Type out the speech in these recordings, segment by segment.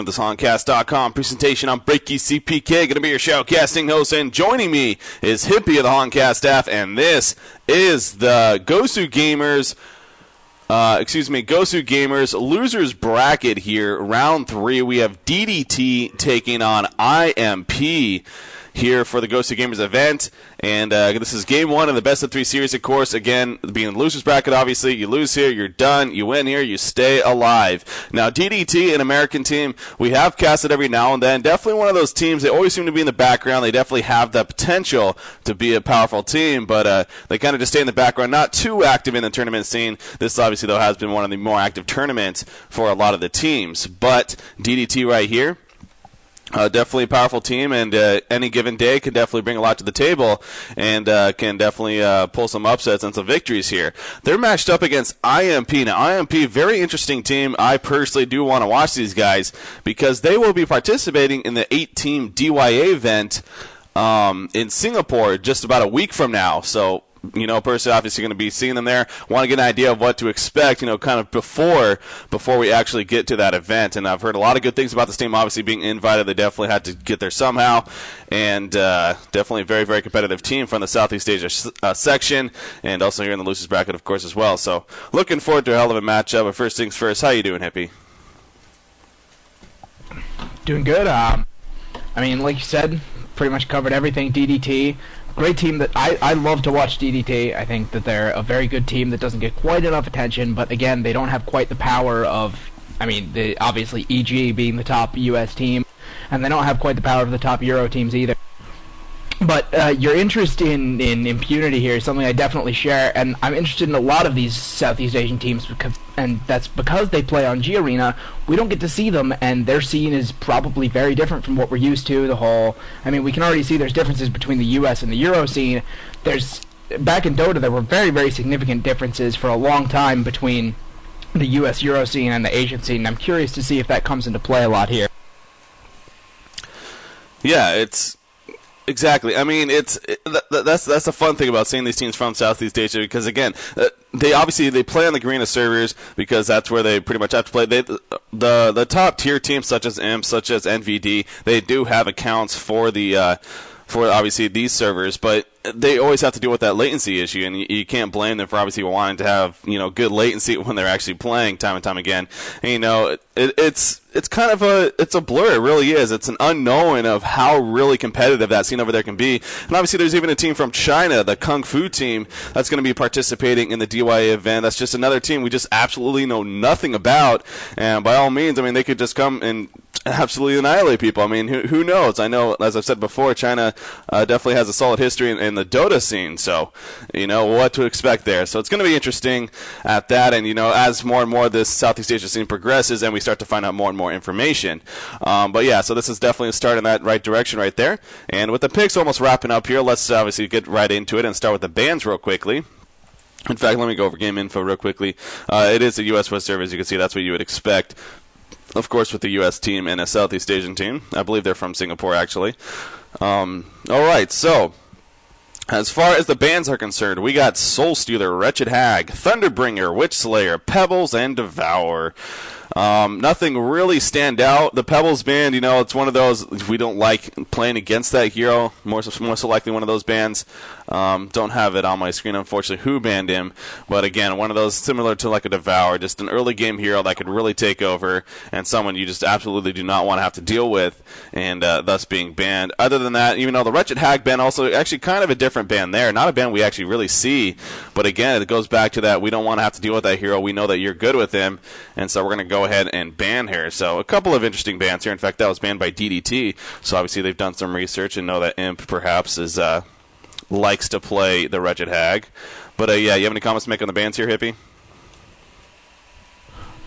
to the Honcast.com presentation. I'm Breaky CPK, going to be your shoutcasting host, and joining me is Hippie of the Honcast staff, and this is the GosuGamers losers bracket here, round 3. We have DDT taking on iMp here for the GosuGamers event, and this is game 1 of the best of 3 series, of course. Again, being the losers bracket, obviously, you lose here, you're done. You win here, you stay alive. Now, DDT, an American team, we have casted every now and then. Definitely one of those teams, they always seem to be in the background. They definitely have the potential to be a powerful team, but they kind of just stay in the background, not too active in the tournament scene. This, obviously, though, has been one of the more active tournaments for a lot of the teams. But DDT right here, definitely a powerful team, and any given day can definitely bring a lot to the table, and can definitely pull some upsets and some victories here. They're matched up against iMp. Now, iMp, very interesting team. I personally do want to watch these guys because they will be participating in the 8-team DYA event in Singapore just about a week from now. So, personally, obviously going to be seeing them there. Want to get an idea of what to expect, kind of before we actually get to that event. And I've heard a lot of good things about this team. Obviously, being invited, they definitely had to get there somehow. And definitely a very, very competitive team from the Southeast Asia section, and also here in the losers bracket, of course, as well. So, looking forward to a hell of a matchup. But first things first, how you doing, Hippie? Doing good. Like you said, pretty much covered everything. DDT. Great team that I love to watch DDT. I think that they're a very good team that doesn't get quite enough attention, but again, they don't have quite the power of, obviously EG being the top US team, and they don't have quite the power of the top Euro teams either. But your interest in impunity here is something I definitely share, and I'm interested in a lot of these Southeast Asian teams, and that's because they play on G Arena. We don't get to see them, and their scene is probably very different from what we're used to. We can already see there's differences between the US and the Euro scene. Back in Dota, there were very, very significant differences for a long time between the US Euro scene and the Asian scene, and I'm curious to see if that comes into play a lot here. Yeah, it's... Exactly. That's the fun thing about seeing these teams from Southeast Asia, because again, they play on the Garena servers because that's where they pretty much have to play. The top tier teams such as iMp, such as NVD, they do have accounts for obviously these servers, but they always have to deal with that latency issue, and you can't blame them for obviously wanting to have good latency when they're actually playing time and time again. And, it's kind of a blur. It really is. It's an unknown of how really competitive that scene over there can be. And obviously, there's even a team from China, the Kung Fu team, that's going to be participating in the DYA event. That's just another team we just absolutely know nothing about. And by all means, they could just come and absolutely annihilate people. Who knows? I know, as I've said before, China definitely has a solid history in the Dota scene, so what to expect there. So it's going to be interesting at that, and as more and more this Southeast Asia scene progresses and we start to find out more and more information. But yeah, so this is definitely a start in that right direction right there. And with the picks almost wrapping up here, let's obviously get right into it and start with the bans real quickly. In fact, let me go over game info real quickly. It is a US West server, as you can see. That's what you would expect, of course, with the US team and a Southeast Asian team. I believe they're from Singapore, actually. Alright, so as far as the bans are concerned, we got Soul Stealer, Wretched Hag, Thunderbringer, Witch Slayer, Pebbles, and Devour. Nothing really stand out. The Pebbles band, it's one of those, we don't like playing against that hero. More so likely one of those bands. Don't have it on my screen, unfortunately, who banned him. But again, one of those similar to like a Devour, just an early game hero that could really take over, and someone you just absolutely do not want to have to deal with, and thus being banned. Other than that, even though the Wretched Hag ban also actually kind of a different ban there. Not a ban we actually really see, but again, it goes back to that we don't want to have to deal with that hero. We know that you're good with him, and so we're going to go ahead and ban her. So a couple of interesting bans here. In fact, that was banned by DDT, so obviously they've done some research and know that Imp perhaps is likes to play the Wretched Hag. But yeah, you have any comments to make on the bans here, Hippie?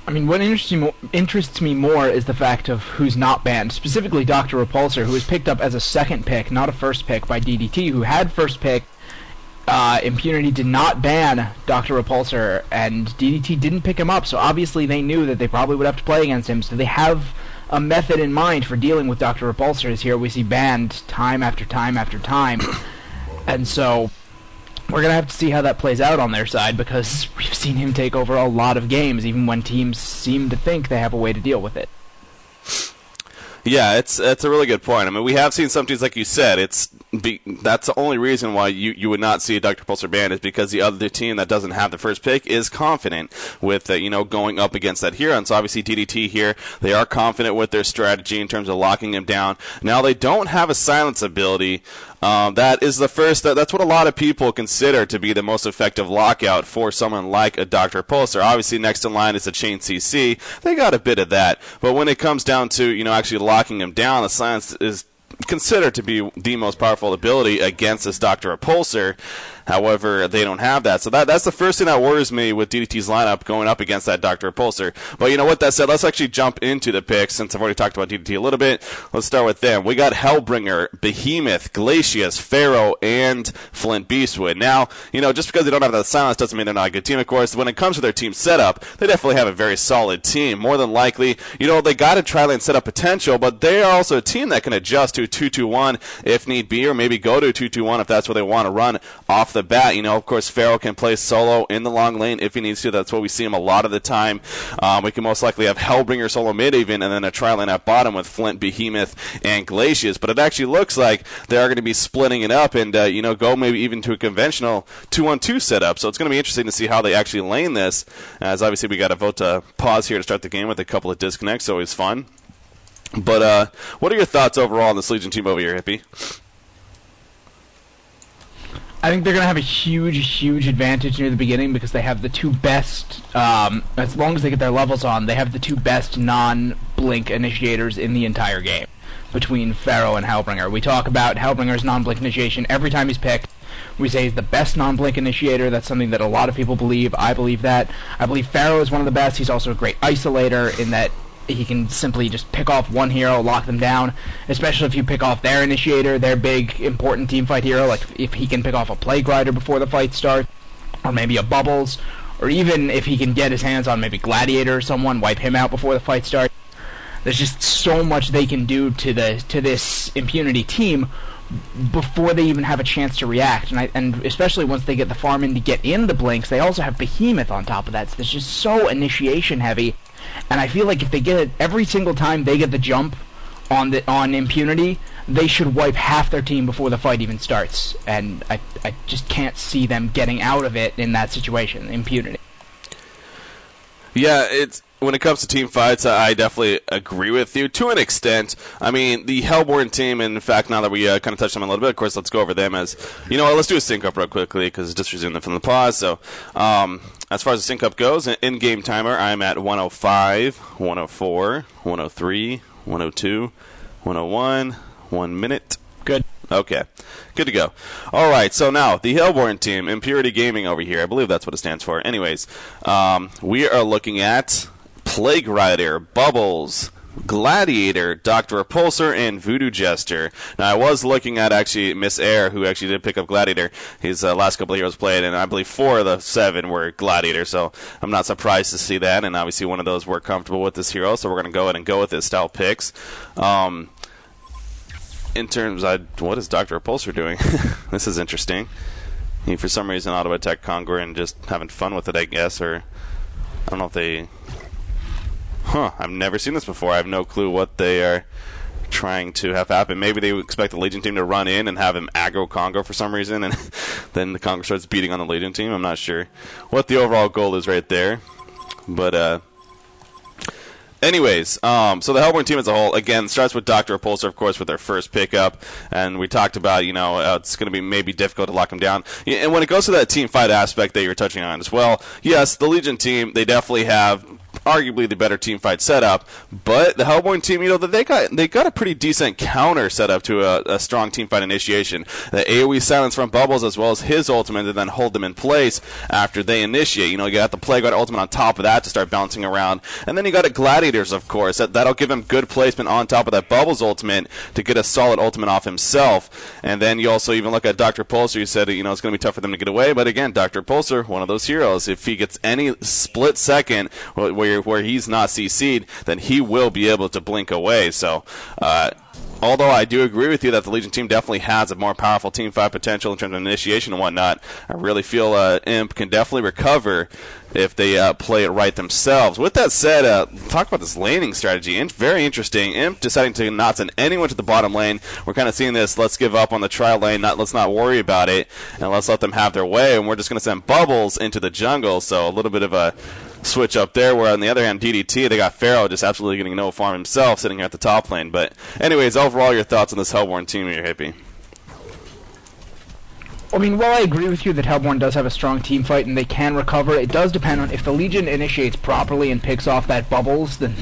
What interests me more is the fact of who's not banned, specifically Dr. Repulsor, who was picked up as a second pick, not a first pick, by DDT, who had first pick. Impunity did not ban Dr. Repulsor, and DDT didn't pick him up, so obviously they knew that they probably would have to play against him, so they have a method in mind for dealing with Dr. Repulsor, as here we see banned time after time after time. And so we're going to have to see how that plays out on their side, because we've seen him take over a lot of games, even when teams seem to think they have a way to deal with it. Yeah, it's a really good point. I mean, we have seen some teams, like you said, that's the only reason why you would not see a Dr. Pulsar banned is because the other team that doesn't have the first pick is confident with, going up against that hero. And so obviously DDT here, they are confident with their strategy in terms of locking him down. Now, they don't have a silence ability. That is the first. That's what a lot of people consider to be the most effective lockout for someone like a Dr. Pulsar. Obviously, next in line is a Chain CC. They got a bit of that, but when it comes down to actually locking him down, the silence is considered to be the most powerful ability against this Dr. Pulsar. However, they don't have that. So that's the first thing that worries me with DDT's lineup going up against that Dr. Pulsar. But with that said, let's actually jump into the picks since I've already talked about DDT a little bit. Let's start with them. We got Hellbringer, Behemoth, Glacius, Pharaoh, and Flint Beastwood. Now, just because they don't have that silence doesn't mean they're not a good team, of course. When it comes to their team setup, they definitely have a very solid team. More than likely, they got a tri-lane setup potential, but they are also a team that can adjust to 2-2-1 if need be, or maybe go to 2-2-1 if that's what they want to run off the bat. Of course, Pharaoh can play solo in the long lane if he needs to. That's what we see him a lot of the time. We can most likely have Hellbringer solo mid even, and then a tri-lane at bottom with Flint, Behemoth, and Glacius. But it actually looks like they are going to be splitting it up and, go maybe even to a conventional 2-on-2 setup. So it's going to be interesting to see how they actually lane this, as obviously we got to vote to pause here to start the game with a couple of disconnects. Always fun. But what are your thoughts overall on this Legion team over here, Hippie? I think they're going to have a huge advantage near the beginning because they have the two best, as long as they get their levels on, they have the two best non-blink initiators in the entire game between Pharaoh and Hellbringer. We talk about Hellbringer's non-blink initiation every time he's picked. We say he's the best non-blink initiator. That's something that a lot of people believe. I believe that. I believe Pharaoh is one of the best. He's also a great isolator in that he can simply just pick off one hero, lock them down, especially if you pick off their initiator, their big, important teamfight hero, like if he can pick off a Plague Rider before the fight starts, or maybe a Bubbles, or even if he can get his hands on maybe Gladiator or someone, wipe him out before the fight starts. There's just so much they can do to this Impunity team before they even have a chance to react, and especially once they get the farm in to get in the blinks, they also have Behemoth on top of that, so it's just so initiation heavy. And I feel like if they get it every single time they get the jump on Impunity, they should wipe half their team before the fight even starts. And I just can't see them getting out of it in that situation, Impunity. Yeah, when it comes to team fights, I definitely agree with you to an extent. I mean, the Hellborn team, and in fact, now that we kind of touched on them a little bit, of course, let's go over them as, let's do a sync up real quickly because just resume them from the pause. So, as far as the sync up goes, in-game timer, I'm at 105, 104, 103, 102, 101, 1 minute. Good. Okay, good to go. All right, so now the Hellborn team, Impurity Gaming over here. I believe that's what it stands for. Anyways, we are looking at Plague Rider, Bubbles, Gladiator, Dr. Pulsar, and Voodoo Jester. Now, I was looking at actually Miss Air, who actually did pick up Gladiator. His last couple of heroes played, and I believe 4 of the 7 were Gladiator, so I'm not surprised to see that, and obviously one of those we're comfortable with this hero, so we're going to go ahead and go with his style picks. In terms of what is Dr. Pulsar doing? This is interesting. He, for some reason, auto-attacked Congor and just having fun with it, I guess, or I don't know if they... I've never seen this before. I have no clue what they are trying to have happen. Maybe they expect the Legion team to run in and have him aggro Congor for some reason, and then the Congor starts beating on the Legion team. I'm not sure what the overall goal is right there. But, anyways, so the Hellborn team as a whole, again, starts with Dr. Pulsar, of course, with their first pickup, and we talked about, it's going to be maybe difficult to lock him down. And when it goes to that team fight aspect that you're touching on as well, yes, the Legion team, they definitely have arguably the better team fight setup, but the Hellborn team, they got a pretty decent counter setup to a strong team fight initiation. The AoE silence from Bubbles as well as his ultimate, and then hold them in place after they initiate. You got the Plague Rider ultimate on top of that to start bouncing around, and then you got a Gladiators, of course. That'll give him good placement on top of that Bubbles ultimate to get a solid ultimate off himself. And then you also even look at Dr. Pulsar. You said it's going to be tough for them to get away, but again, Dr. Pulsar, one of those heroes. If he gets any split second where he's not CC'd, then he will be able to blink away. So although I do agree with you that the Legion team definitely has a more powerful team fight potential in terms of initiation and whatnot, I really feel Imp can definitely recover if they play it right themselves. With that said, talk about this laning strategy. Very interesting. Imp deciding to not send anyone to the bottom lane. We're kind of seeing this, let's give up on the trial lane, let's not worry about it, and let's let them have their way, and we're just going to send Bubbles into the jungle, so a little bit of a switch up there, where on the other hand, DDT, they got Pharaoh just absolutely getting no farm himself sitting here at the top lane. But anyways, overall, your thoughts on this Hellborn team here, Hippie? I mean, while I agree with you that Hellborn does have a strong team fight and they can recover, it does depend on if the Legion initiates properly and picks off that Bubbles, then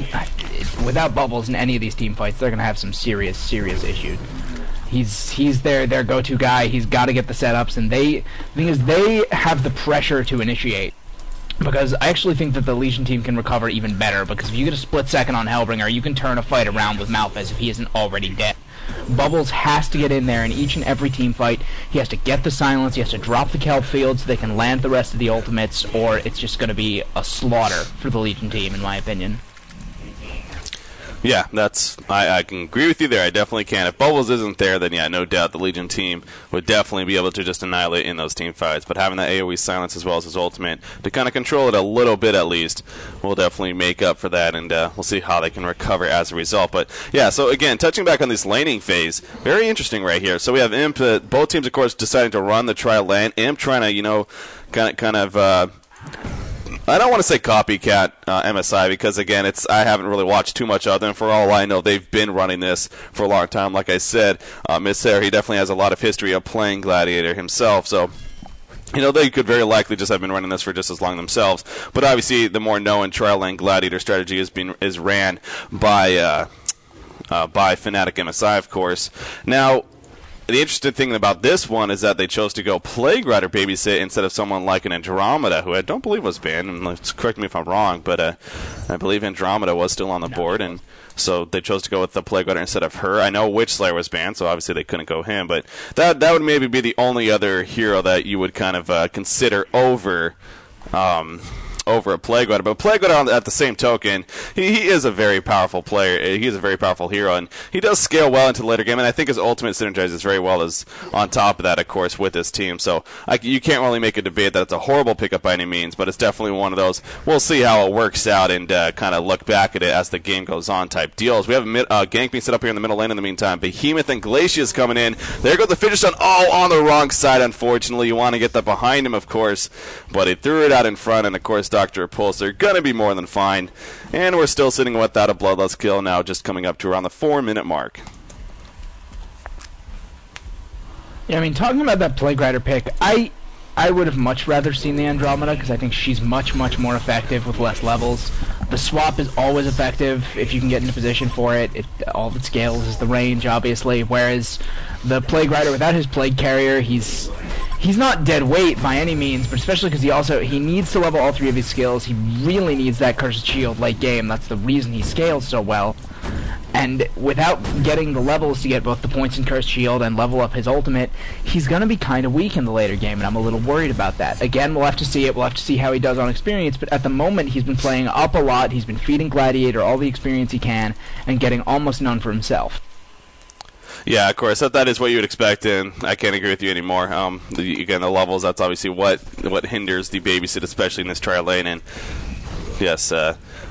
without Bubbles in any of these team fights, they're going to have some serious issues. He's their go-to guy. He's got to get the setups, and the thing is, they have the pressure to initiate. Because I actually think that the Legion team can recover even better, because if you get a split second on Hellbringer, you can turn a fight around with Malphas if he isn't already dead. Bubbles has to get in there in each and every team fight. He has to get the silence, he has to drop the kelp field so they can land the rest of the ultimates, or it's just going to be a slaughter for the Legion team, in my opinion. Yeah, I can agree with you there. I definitely can. If Bubbles isn't there, then yeah, no doubt the Legion team would definitely be able to just annihilate in those team fights. But having that AoE silence as well as his ultimate to kind of control it a little bit at least will definitely make up for that, and we'll see how they can recover as a result. But yeah, so again, touching back on this laning phase, very interesting right here. So we have Imp, both teams of course deciding to run the trial lane. Imp trying to, kind of I don't want to say copycat MSI, because again, I haven't really watched too much of them. For all I know, they've been running this for a long time. Like I said, Misser, he definitely has a lot of history of playing Gladiator himself, so they could very likely just have been running this for just as long themselves. But obviously, the more known trial lane Gladiator strategy is ran by Fnatic MSI, of course. Now, the interesting thing about this one is that they chose to go Plague Rider Babysit instead of someone like an Andromeda, who I don't believe was banned, and correct me if I'm wrong, but I believe Andromeda was still on the board, and so they chose to go with the Plague Rider instead of her. I know Witch Slayer was banned, so obviously they couldn't go him, but that would maybe be the only other hero that you would kind of consider over a Plague Rider. But Plague Rider, at the same token, he is a very powerful player. He is a very powerful hero, and he does scale well into the later game, and I think his ultimate synergizes very well as on top of that, of course, with his team. So you can't really make a debate that it's a horrible pickup by any means, but it's definitely one of those, we'll see how it works out and kind of look back at it as the game goes on type deals. We have a gank being set up here in the middle lane in the meantime. Behemoth and Glacius coming in. There goes the finish stone. Oh, on the wrong side, unfortunately. You want to get that behind him, of course, but he threw it out in front, and of course, Dr. Pulse are going to be more than fine. And we're still sitting without a Bloodlust kill now, just coming up to around the 4-minute mark. Yeah, I mean, talking about that Plague Rider pick, I would have much rather seen the Andromeda, because I think she's much more effective with less levels. The swap is always effective if you can get into position for it. All that scales is the range, obviously, whereas the Plague Rider, without his Plague Carrier, he's not dead weight by any means, but especially because he needs to level all three of his skills. He really needs that Cursed Shield late game. That's the reason he scales so well. And without getting the levels to get both the points in Cursed Shield and level up his ultimate, he's going to be kind of weak in the later game, and I'm a little worried about that. Again, we'll have to see it. We'll have to see how he does on experience, but at the moment, he's been playing up a lot. He's been feeding Gladiator all the experience he can and getting almost none for himself. Yeah, of course, that is what you would expect, and I can't agree with you anymore. Again, the levels, that's obviously what hinders the babysit, especially in this trial lane, and yes,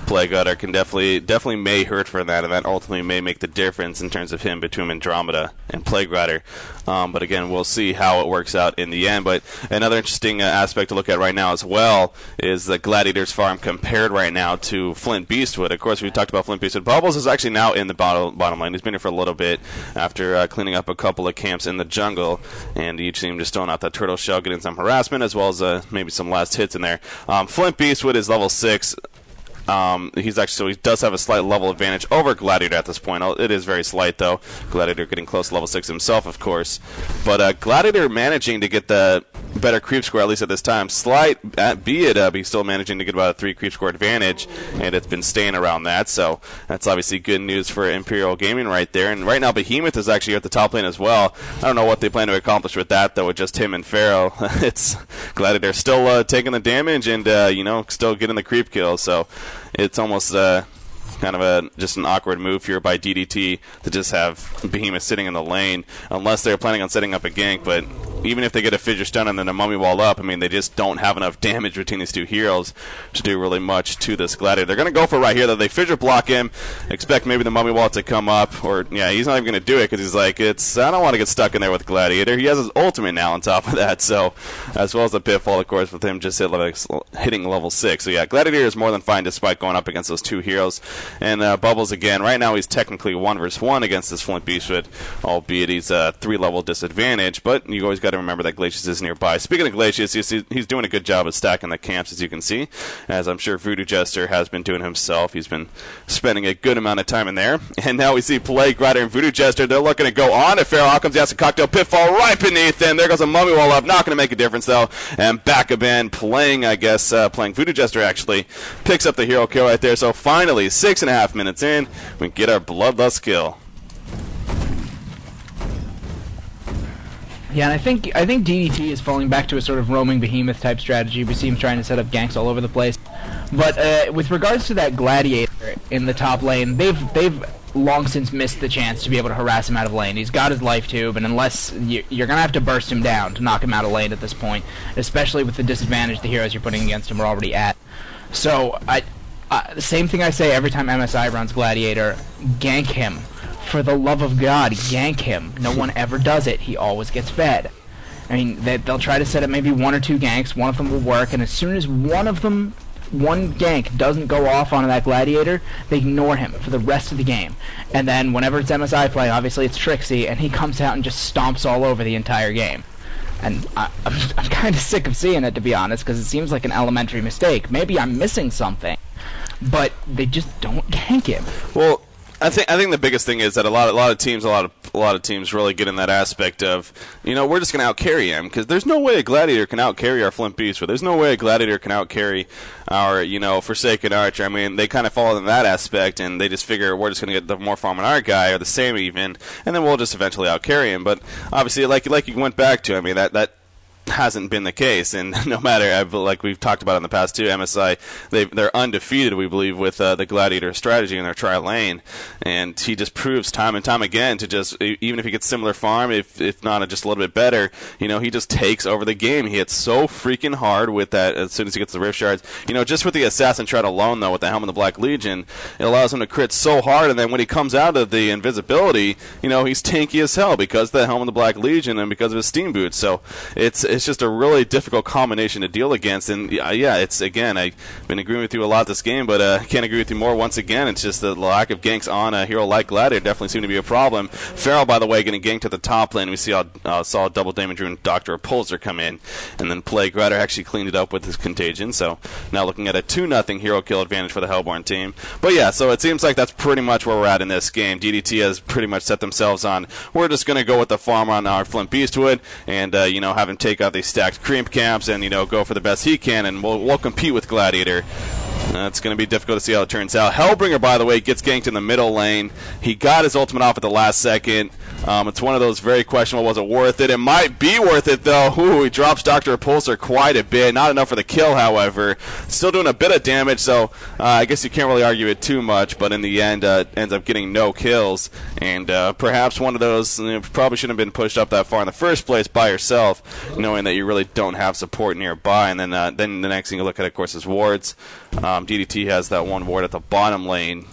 Plague Rider can definitely may hurt for that, and that ultimately may make the difference in terms of him between Andromeda and Plague Rider. But again, we'll see how it works out in the end. But another interesting aspect to look at right now as well is the Gladiator's farm compared right now to Flint Beastwood. Of course, we talked about Flint Beastwood. Bubbles is actually now in the bottom lane. He's been here for a little bit after cleaning up a couple of camps in the jungle, and each team just throwing out that turtle shell, getting some harassment as well as maybe some last hits in there. Flint Beastwood is level 6. He does have a slight level advantage over Gladiator at this point. It is very slight, though. Gladiator getting close to level 6 himself, of course. But Gladiator managing to get the better creep score, at least at this time. Slight, be it, but he's still managing to get about a 3 creep score advantage, and it's been staying around that. So that's obviously good news for Imperial Gaming right there. And right now, Behemoth is actually at the top lane as well. I don't know what they plan to accomplish with that, though, with just him and Pharaoh. It's Gladiator still taking the damage and, still getting the creep kills. So it's almost kind of just an awkward move here by DDT to just have Behemoth sitting in the lane, unless they're planning on setting up a gank. But even if they get a fissure stun and then a mummy wall up, I mean, they just don't have enough damage between these two heroes to do really much to this Gladiator. They're going to go for it right here, though. They fissure block him, expect maybe the mummy wall to come up, or, yeah, he's not even going to do it because he's like, I don't want to get stuck in there with Gladiator. He has his ultimate now on top of that, so, as well as the pitfall, of course, with him just hitting level 6. So, yeah, Gladiator is more than fine despite going up against those two heroes. And Bubbles, again, right now he's technically 1 versus 1 against this Flint Beastwood, albeit he's a 3-level disadvantage, but you always got to remember that Glacius is nearby. Speaking of Glacius, he's doing a good job of stacking the camps, as you can see, as I'm sure Voodoo Jester has been doing himself. He's been spending a good amount of time in there. And now we see Plague Rider and Voodoo Jester. They're looking to go on to Feral. Out comes the Acid Cocktail Pitfall right beneath them. There goes a Mummy Wall up. Not going to make a difference, though. And back again, playing Voodoo Jester, actually picks up the hero kill right there. So finally, 6.5 minutes in, we get our Bloodlust kill. Yeah, and I think DDT is falling back to a sort of roaming Behemoth type strategy. We see him trying to set up ganks all over the place. But with regards to that Gladiator in the top lane, they've long since missed the chance to be able to harass him out of lane. He's got his life tube, and unless you're going to have to burst him down to knock him out of lane at this point, especially with the disadvantage the heroes you're putting against him are already at. So the same thing I say every time MSI runs Gladiator: gank him. For the love of God, gank him. No one ever does it. He always gets fed. I mean, they'll try to set up maybe 1 or 2 ganks. One of them will work, and as soon as one gank doesn't go off on that Gladiator, they ignore him for the rest of the game. And then whenever it's MSI play, obviously it's Trixie, and he comes out and just stomps all over the entire game. And I'm kind of sick of seeing it, to be honest, because it seems like an elementary mistake. Maybe I'm missing something, but they just don't gank him. Well, I think the biggest thing is that a lot of teams really get in that aspect of, we're just going to outcarry him, because there's no way a Gladiator can outcarry our Flint Beast, or there's no way a Gladiator can outcarry our Forsaken Archer. I mean, they kind of fall in that aspect, and they just figure we're just going to get the more farm on our guy, or the same even, and then we'll just eventually outcarry him. But obviously, like you went back to, I mean, that hasn't been the case, and no matter, like we've talked about in the past too, MSI, they're undefeated, we believe, with the Gladiator strategy in their tri-lane, and he just proves time and time again to just, even if he gets similar farm, if not just a little bit better, he just takes over the game. He hits so freaking hard with that as soon as he gets the Rift Shards. Just with the Assassin Tread alone, though, with the Helm of the Black Legion, it allows him to crit so hard, and then when he comes out of the invisibility, he's tanky as hell because of the Helm of the Black Legion and because of his Steam Boots. So it's just a really difficult combination to deal against. And yeah, it's, again, I've been agreeing with you a lot this game, but I can't agree with you more once again. It's just the lack of ganks on a hero like Gladiator definitely seem to be a problem. Feral, by the way, getting ganked at the top lane. We saw a double damage rune Dr. Repulsor come in, and then Plague Rider actually cleaned it up with his Contagion. So now looking at a 2-0 hero kill advantage for the Hellborn team. But yeah, so it seems like that's pretty much where we're at in this game. DDT has pretty much set themselves on, we're just going to go with the farm on our Flint Beastwood, and have him take out these stacked creep camps and go for the best he can, and we'll compete with Gladiator. It's going to be difficult to see how it turns out. Hellbringer, by the way, gets ganked in the middle lane. He got his ultimate off at the last second. It's one of those very questionable, was it worth it? It might be worth it, though. Ooh, he drops Dr. Repulsor quite a bit. Not enough for the kill, however. Still doing a bit of damage, so I guess you can't really argue it too much, but in the end, ends up getting no kills. And perhaps one of those, probably shouldn't have been pushed up that far in the first place by yourself, knowing that you really don't have support nearby. And then the next thing you look at, of course, is wards. DDT has that one ward at the bottom lane,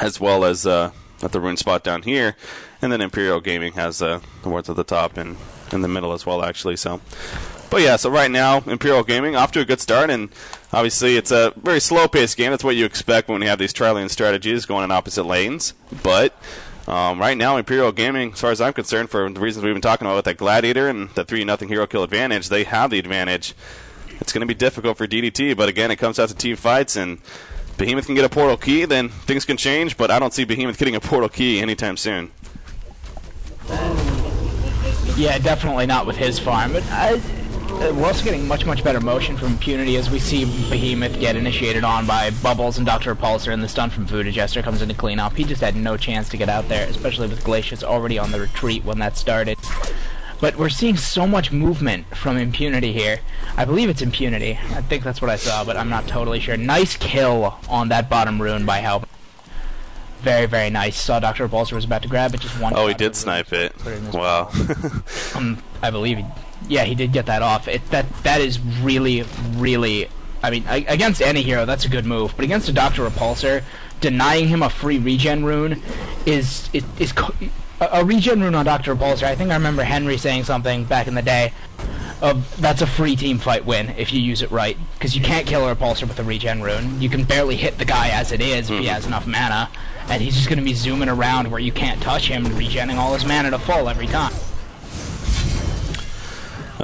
as well as at the rune spot down here, and then Imperial Gaming has the wards at the top and in the middle as well, actually. So, but yeah, so right now Imperial Gaming off to a good start, and obviously it's a very slow-paced game. That's what you expect when you have these tri-lane strategies going in opposite lanes. But right now, Imperial Gaming, as far as I'm concerned, for the reasons we've been talking about with that Gladiator and the 3-0 hero kill advantage, they have the advantage. It's going to be difficult for DDT, but again, it comes out to team fights, and Behemoth can get a portal key, then things can change, but I don't see Behemoth getting a portal key anytime soon. Yeah, definitely not with his farm, but we're also getting much better motion from Impunity as we see Behemoth get initiated on by Bubbles and Dr. Repulsor, and the stun from Voodoo Jester comes in to clean up. He just had no chance to get out there, especially with Glacius already on the retreat when that started. But we're seeing so much movement from Impunity here. I believe it's Impunity. I think that's what I saw, but I'm not totally sure. Nice kill on that bottom rune by Hell. Very, very nice. Saw Dr. Repulsor was about to grab it, just one. Oh, he did snipe it. Wow. I believe he did get that off. That is really, really. I mean, against any hero, that's a good move. But against a Dr. Repulsor, denying him a free regen rune is a regen rune on Dr. Repulsor. I think I remember Henry saying something back in the day. That's a free team fight win if you use it right, because you can't kill a Repulsor with a regen rune. You can barely hit the guy as it is if he has enough mana, and he's just going to be zooming around where you can't touch him, regenning all his mana to full every time.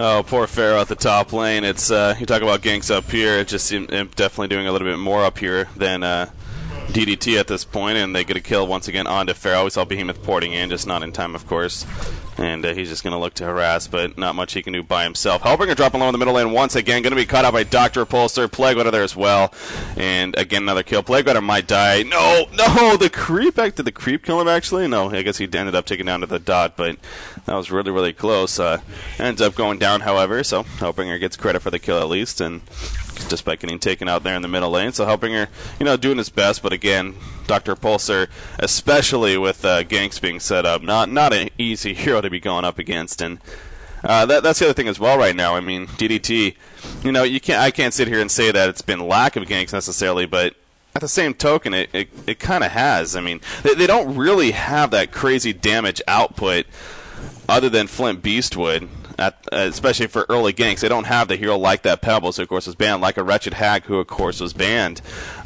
Oh, poor Pharaoh at the top lane. It's you talk about ganks up here. It just seemed definitely doing a little bit more up here than DDT at this point, and they get a kill once again onto Pharaoh. We saw Behemoth porting in, just not in time, of course. And he's just going to look to harass, but not much he can do by himself. Hellbringer dropping low in the middle lane once again. Going to be caught out by Dr. Repulsor. Plague Rider there as well. And again, another kill. Plague Rider might die. No! The creep. Did the creep kill him, actually? No, I guess he ended up taking down to the dot, but that was really, really close. Ends up going down, however, so Hellbringer gets credit for the kill at least, and despite getting taken out there in the middle lane. So Hellbringer, doing his best, but again, Dr. Repulsor, especially with ganks being set up, not an easy hero to be going up against, and that's the other thing as well right now. I mean, DDT, I can't sit here and say that it's been lack of ganks necessarily, but at the same token, it kind of has. I mean, they don't really have that crazy damage output other than Flint Beastwood. Especially for early ganks, they don't have the hero like that Pebbles, who of course was banned, like a Wretched Hag, who of course was banned.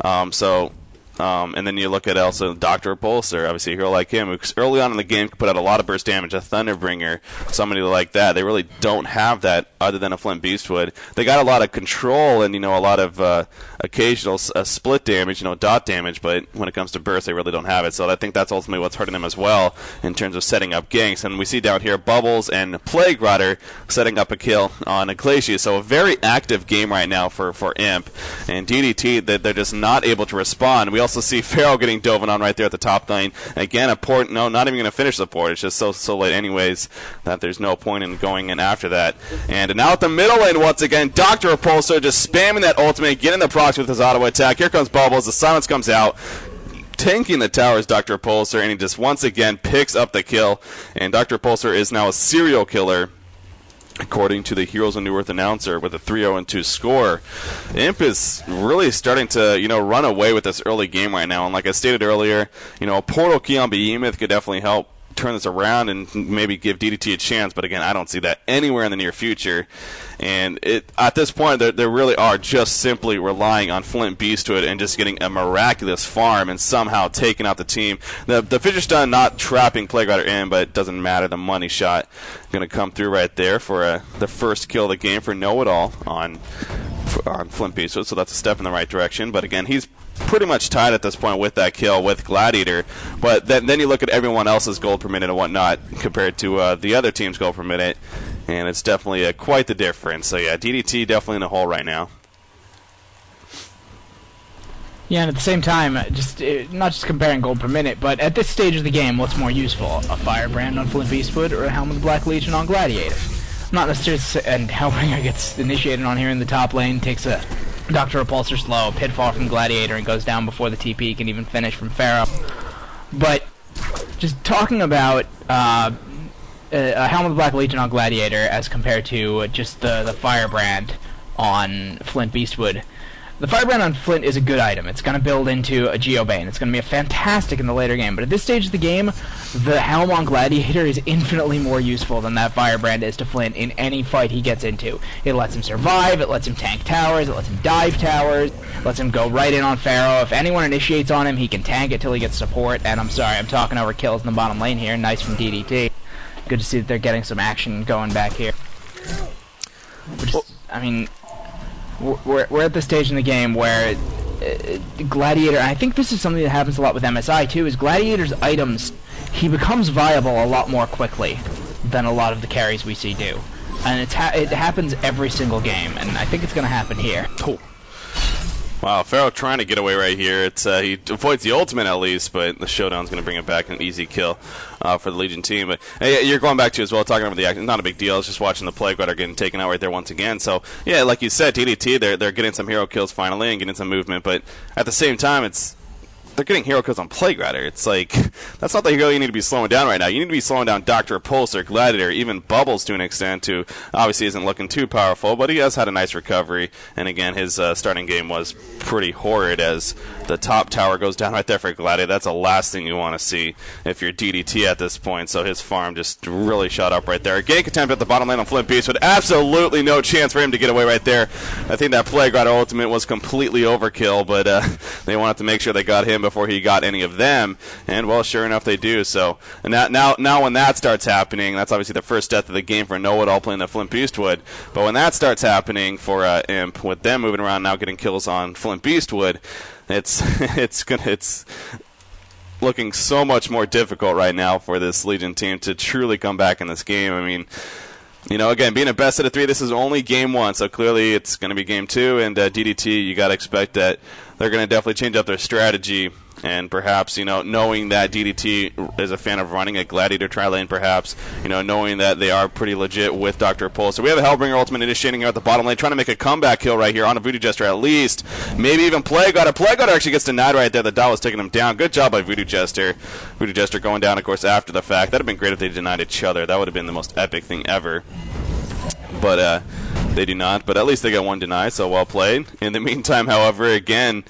And then you look at also Dr. Repulsor, obviously a hero like him, who early on in the game could put out a lot of burst damage, a Thunderbringer, somebody like that. They really don't have that other than a Flint Beastwood. They got a lot of control and, a lot of occasional split damage, dot damage, but when it comes to burst, they really don't have it. So I think that's ultimately what's hurting them as well in terms of setting up ganks. And we see down here Bubbles and Plague Rider setting up a kill on Glacius. So a very active game right now for Imp. And DDT, they're just not able to respond. We also see Pharaoh getting dove on right there at the top lane. Again, a port, no, not even going to finish the port. It's just so late anyways that there's no point in going in after that. And now at the middle lane once again, Dr. Repulsor just spamming that ultimate, getting the procs with his auto attack. Here comes Bubbles, the silence comes out, tanking the towers, Dr. Repulsor, and he just once again picks up the kill. And Dr. Repulsor is now a serial killer, according to the Heroes of New Earth announcer, with a 3-0-2 score. Imp is really starting to, run away with this early game right now. And like I stated earlier, a portal key on Behemoth could definitely help turn this around and maybe give DDT a chance. But again, I don't see that anywhere in the near future. And at this point, they really are just simply relying on Flint Beastwood and just getting a miraculous farm and somehow taking out the team. The Fidget Stun not trapping Plague Rider in, but it doesn't matter. The money shot going to come through right there for the first kill of the game for Know-It-All on Flint Beastwood. So that's a step in the right direction. But again, he's pretty much tied at this point with that kill with Gladiator. But then you look at everyone else's gold per minute and whatnot compared to the other team's gold per minute, and it's definitely quite the difference. So yeah, DDT definitely in the hole right now. Yeah, and at the same time, not just comparing gold per minute, but at this stage of the game, what's more useful? A Firebrand on Flint Beastwood or a Helm of the Black Legion on Gladiator? Not necessarily, and Hellbringer gets initiated on here in the top lane, takes a Dr. Repulsor slow, Pitfall from Gladiator, and goes down before the TP can even finish from Pharaoh. But just talking about a Helm of the Black Legion on Gladiator as compared to just the Firebrand on Flint Beastwood. The Firebrand on Flint is a good item. It's going to build into a Geobane. It's going to be fantastic in the later game. But at this stage of the game, the Helm on Gladiator is infinitely more useful than that Firebrand is to Flint in any fight he gets into. It lets him survive, it lets him tank towers, it lets him dive towers, it lets him go right in on Pharaoh. If anyone initiates on him, he can tank it till he gets support. And I'm sorry, I'm talking over kills in the bottom lane here. Nice from DDT. Good to see that they're getting some action going back here. We're at the stage in the game where Gladiator, and I think this is something that happens a lot with MSI too, is Gladiator's items, he becomes viable a lot more quickly than a lot of the carries we see do. And it happens every single game, and I think it's going to happen here. Oh. Wow, Pharaoh trying to get away right here. He avoids the ultimate at least, but the showdown's going to bring it back an easy kill for the Legion team. But hey, you're going back to as well, talking about the action. Not a big deal. It's just watching the Plague Rider getting taken out right there once again. So yeah, like you said, DDT, they're getting some hero kills finally and getting some movement. But at the same time, it's they're getting hero kills on Plague Rider. It's like, that's not the hero you need to be slowing down right now. You need to be slowing down Dr. Repulsor, Gladiator, even Bubbles to an extent, who obviously isn't looking too powerful, but he has had a nice recovery. And again, his starting game was pretty horrid as the top tower goes down right there for Gladiator. That's the last thing you want to see if you're DDT at this point. So his farm just really shot up right there. A gank attempt at the bottom lane on Flint Beast with absolutely no chance for him to get away right there. I think that Plague Rider ultimate was completely overkill, but they wanted to make sure they got him before he got any of them, and well, sure enough, they do. So, and now when that starts happening, that's obviously the first death of the game for Know-It-All playing the Flint Beastwood. But when that starts happening for Imp, with them moving around now getting kills on Flint Beastwood, it's looking so much more difficult right now for this Legion team to truly come back in this game. I mean, you know, again, being a best out of 3, this is only game 1, so clearly it's going to be game 2, and DDT, you got to expect that they're going to definitely change up their strategy, and perhaps, you know, knowing that DDT is a fan of running a Gladiator tri-lane, perhaps, you know, knowing that they are pretty legit with Dr. Repulsor. We have a Hellbringer ultimate initiating here at the bottom lane, trying to make a comeback kill right here on a Voodoo Jester at least. Maybe even Plague Rider. Plague Rider actually gets denied right there. The dot was taking him down. Good job by Voodoo Jester. Voodoo Jester going down, of course, after the fact. That would have been great if they denied each other. That would have been the most epic thing ever. But they do not. But at least they got one deny, so well played. In the meantime, however, again,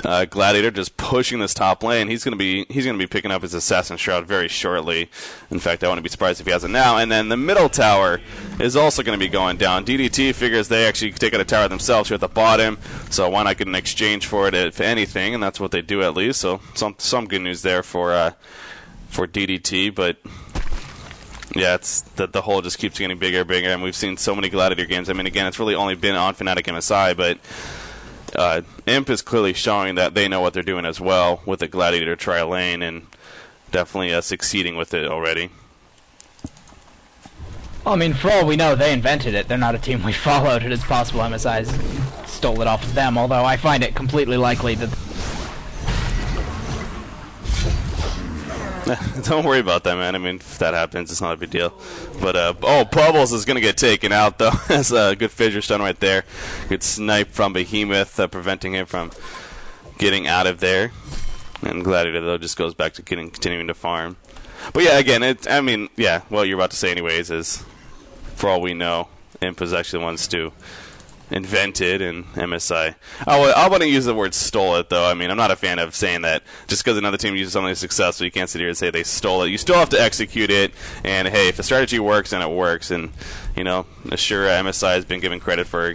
Gladiator just pushing this top lane. He's gonna be picking up his Assassin Shroud very shortly. In fact, I wouldn't be surprised if he has it now. And then the middle tower is also going to be going down. DDT figures they actually take out a tower themselves here at the bottom, so why not get an exchange for it if anything? And that's what they do at least. So some good news there for DDT, but. Yeah, it's the hole just keeps getting bigger and bigger, and we've seen so many Gladiator games. I mean, again, it's really only been on Fnatic MSI, but Imp is clearly showing that they know what they're doing as well with the Gladiator tri-lane, and definitely succeeding with it already. Well, I mean, for all we know, they invented it. They're not a team we followed. It is possible MSI stole it off of them, although I find it completely likely that... Don't worry about that, man. I mean, if that happens, it's not a big deal. But, Bubbles is going to get taken out, though. That's a good fissure stun right there. Good snipe from Behemoth, preventing him from getting out of there. And Gladiator, though, just goes back to continuing to farm. But, yeah, again, what you're about to say anyways is, for all we know, Imp is actually the ones to invented in MSI. I wouldn't use the word stole it, though. I mean, I'm not a fan of saying that just because another team uses something successful, you can't sit here and say they stole it. You still have to execute it, and hey, if the strategy works, then it works. And, you know, sure, MSI has been given credit for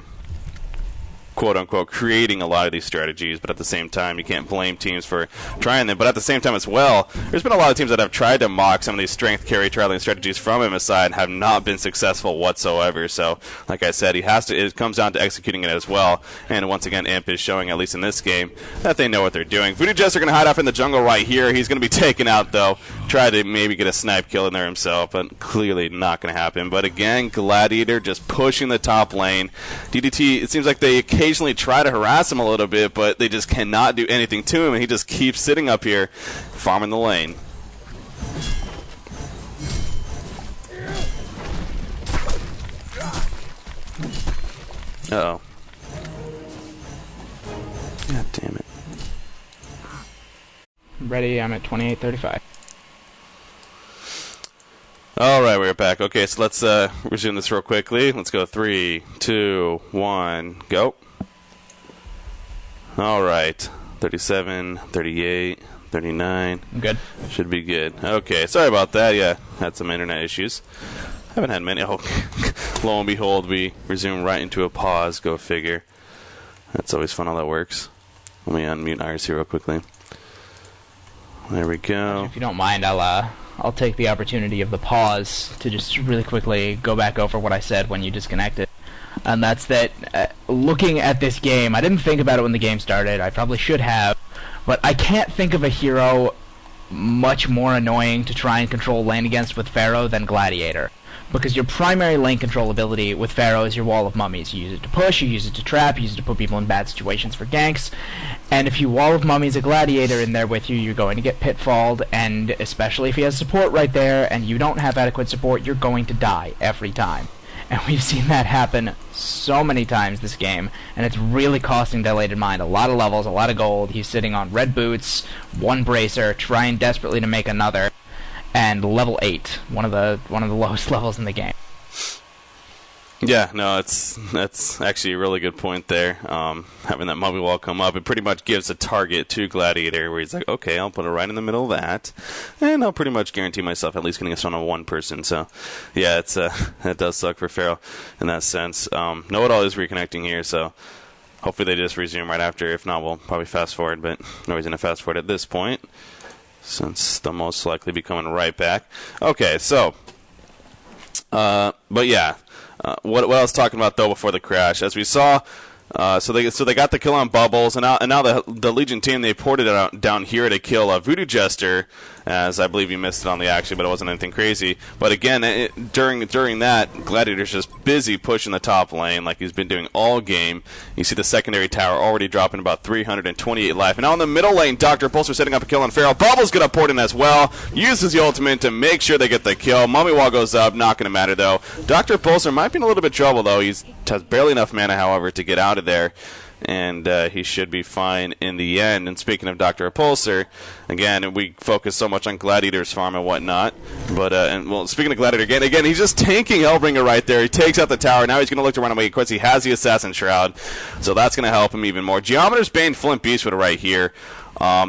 quote-unquote creating a lot of these strategies, but at the same time, you can't blame teams for trying them. But at the same time as well, there's been a lot of teams that have tried to mock some of these strength carry tri-lane strategies from MSI and have not been successful whatsoever. So, like I said, it comes down to executing it as well. And once again, Imp is showing, at least in this game, that they know what they're doing. Voodoo Jester going to hide off in the jungle right here. He's going to be taken out, though. Try to maybe get a snipe kill in there himself, but clearly not going to happen. But again, Gladiator just pushing the top lane. DDT, it seems like they occasionally try to harass him a little bit, but they just cannot do anything to him, and he just keeps sitting up here farming the lane. Uh-oh. God damn it. Ready, I'm at 28:35. Alright, we're back. Okay, so let's resume this real quickly. Let's go 3, 2, 1, go. Alright, 37, 38, 39. Good. Should be good. Okay, sorry about that. Yeah, had some internet issues. Haven't had many. Oh, lo and behold, we resume right into a pause. Go figure. That's always fun how that works. Let me unmute Iris here real quickly. There we go. If you don't mind, I'll take the opportunity of the pause to just really quickly go back over what I said when you disconnected. And that's that, looking at this game, I didn't think about it when the game started. I probably should have. But I can't think of a hero much more annoying to try and control lane against with Pharaoh than Gladiator. Because your primary lane control ability with Pharaoh is your Wall of Mummies. You use it to push, you use it to trap, you use it to put people in bad situations for ganks. And if you Wall of Mummies a Gladiator in there with you, you're going to get pitfalled, and especially if he has support right there, and you don't have adequate support, you're going to die every time. And we've seen that happen so many times this game, and it's really costing Dilated Mind a lot of levels, a lot of gold. He's sitting on red boots, 1 bracer, trying desperately to make another, and level 8, one of the lowest levels in the game. Yeah, no, that's actually a really good point there. Having that mummy wall come up, it pretty much gives a target to Gladiator where he's like, okay, I'll put it right in the middle of that, and I'll pretty much guarantee myself at least getting a stun on one person. So, yeah, it does suck for Pharaoh in that sense. Know-It-All is reconnecting here, so hopefully they just resume right after. If not, we'll probably fast forward, but no reason to fast forward at this point since they'll most likely be coming right back. Okay, so, but yeah. What I was talking about though before the crash, as we saw, so they got the kill on Bubbles, and now the Legion team, they ported it out down here to kill Voodoo Jester, as I believe he missed it on the action, but it wasn't anything crazy. But again, during that, Gladiator's just busy pushing the top lane like he's been doing all game. You see the secondary tower already dropping about 328 life. And now in the middle lane, Dr. Pulsar setting up a kill on Pharaoh. Bubbles gonna port in as well, uses the ultimate to make sure they get the kill. Mummy Wall goes up, not gonna matter though. Dr. Pulsar might be in a little bit of trouble though. He has barely enough mana, however, to get out of there. And he should be fine in the end. And speaking of Dr. Repulsor, again, we focus so much on Gladiator's farm and whatnot. But, speaking of Gladiator, again, he's just tanking Hellbringer right there. He takes out the tower. Now he's going to look to run away. Of course, he has the Assassin Shroud, so that's going to help him even more. Geometer's Bane, Flint Beastwood right here.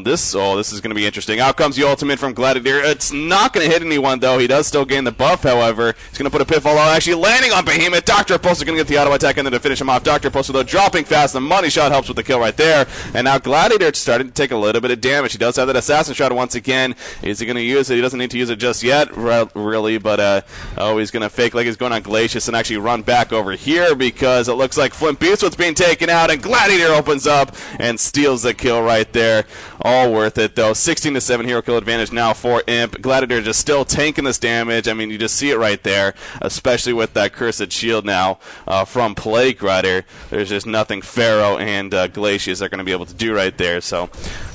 This is going to be interesting. Out comes the ultimate from Gladiator. It's not going to hit anyone, though. He does still gain the buff, however. He's going to put a Pitfall on, actually landing on Behemoth. Dr. Repulsor going to get the auto attack and then to finish him off. Dr. Repulsor, though, dropping fast. The money shot helps with the kill right there. And now Gladiator starting to take a little bit of damage. He does have that Assassin Shroud once again. Is he going to use it? He doesn't need to use it just yet, really, but he's going to fake like he's going on Glacius and actually run back over here because it looks like Flint Beastwood's being taken out, and Gladiator opens up and steals the kill right there. All worth it, though. 16-7 hero kill advantage now for Imp. Gladiator just still tanking this damage. I mean, you just see it right there, especially with that Cursed Shield now from Plague Rider. There's just nothing Pharaoh and Glacius are going to be able to do right there. So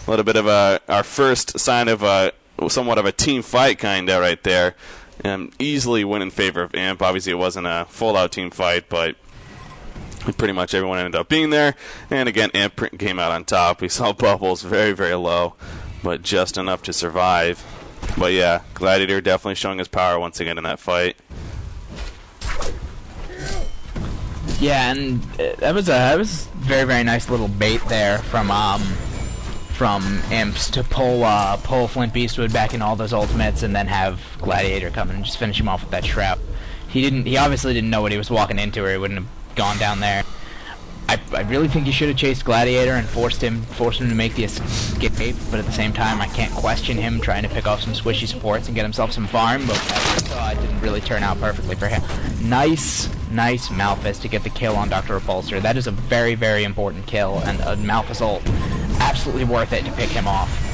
a little bit of our first sign of somewhat of a team fight kind of right there. Easily win in favor of Imp. Obviously, it wasn't a full-out team fight, but pretty much everyone ended up being there. And again, Imp came out on top. We saw Bubbles very, very low, but just enough to survive. But yeah, Gladiator definitely showing his power once again in that fight. Yeah, and that was very, very nice little bait there from Imps to pull Flint Beastwood back in all those ultimates and then have Gladiator come in and just finish him off with that Shroud. He obviously didn't know what he was walking into, or he wouldn't have gone down there. I really think he should have chased Gladiator and forced him to make the escape, but at the same time I can't question him trying to pick off some squishy supports and get himself some farm, but it didn't really turn out perfectly for him. Nice Malphus to get the kill on Dr. Repulsor. That is a very, very important kill, and a Malphus ult, absolutely worth it to pick him off.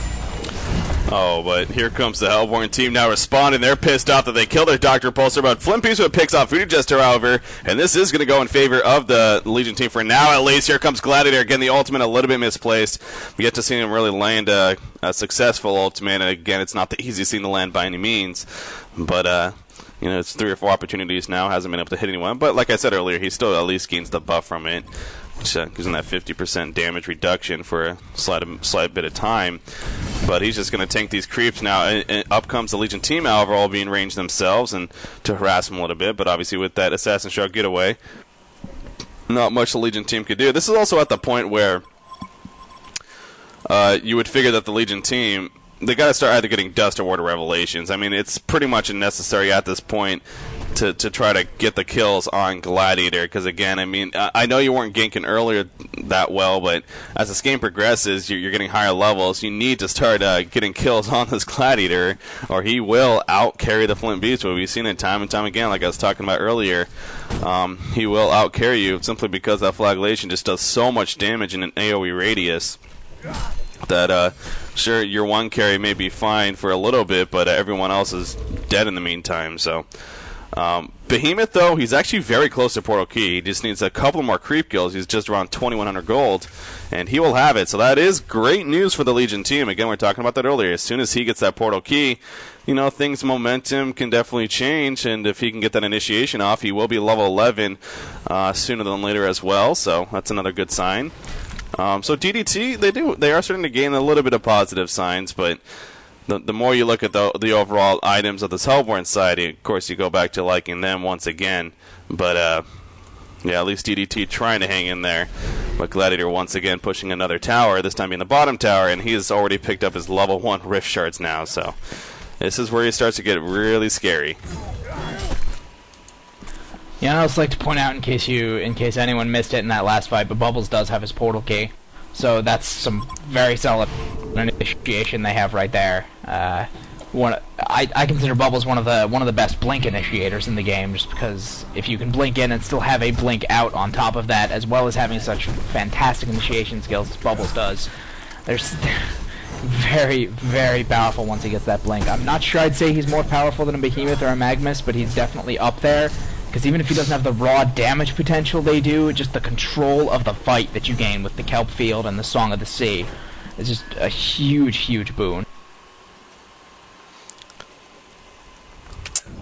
Oh, but here comes the Hellborn team now responding. They're pissed off that they killed their Dr. Repulsor, but Flint Beastwood picks off Voodoo Jester, however, and this is going to go in favor of the Legion team for now, at least. Here comes Gladiator. Again, the ultimate a little bit misplaced. We get to see him really land a successful ultimate, and again, it's not the easiest thing to land by any means, but it's 3 or 4 opportunities now. Hasn't been able to hit anyone, but like I said earlier, he still at least gains the buff from it, which gives him that 50% damage reduction for a slight bit of time. But he's just going to tank these creeps now. And up comes the Legion team, however, all being ranged themselves and to harass him a little bit. But obviously with that Assassin Shroud getaway, not much the Legion team could do. This is also at the point where you would figure that the Legion team, they got to start either getting Dust or Ward of Revelations. I mean, it's pretty much unnecessary at this point to try to get the kills on Gladiator, because again, I mean, I know you weren't ganking earlier that well, but as this game progresses, you're getting higher levels. You need to start getting kills on this Gladiator, or he will out-carry the Flint Beastwood. We've seen it time and time again, like I was talking about earlier. He will out-carry you simply because that Flagellation just does so much damage in an AoE radius that sure, your one carry may be fine for a little bit, but everyone else is dead in the meantime. So Behemoth, though, he's actually very close to Portal Key. He just needs a couple more creep kills. He's just around 2,100 gold, and he will have it. So that is great news for the Legion team. Again, we were talking about that earlier. As soon as he gets that Portal Key, you know, things momentum can definitely change, and if he can get that initiation off, he will be level 11 sooner than later as well. So that's another good sign. So DDT, they are starting to gain a little bit of positive signs, but the more you look at the overall items of this Hellborn side, of course, you go back to liking them once again. But, yeah, at least DDT trying to hang in there. But Gladiator once again pushing another tower, this time being the bottom tower, and he has already picked up his level 1 Rift Shards now. So this is where he starts to get really scary. Yeah, I'd also like to point out, in case anyone missed it in that last fight, but Bubbles does have his Portal Key. So that's some very solid initiation they have right there. I consider Bubbles one of the best blink initiators in the game, just because if you can blink in and still have a blink out on top of that, as well as having such fantastic initiation skills as Bubbles does, there's very, very powerful once he gets that blink. I'm not sure I'd say he's more powerful than a Behemoth or a Magmus, but he's definitely up there. Because even if he doesn't have the raw damage potential they do, just the control of the fight that you gain with the Kelp Field and the Song of the Sea is just a huge, huge boon.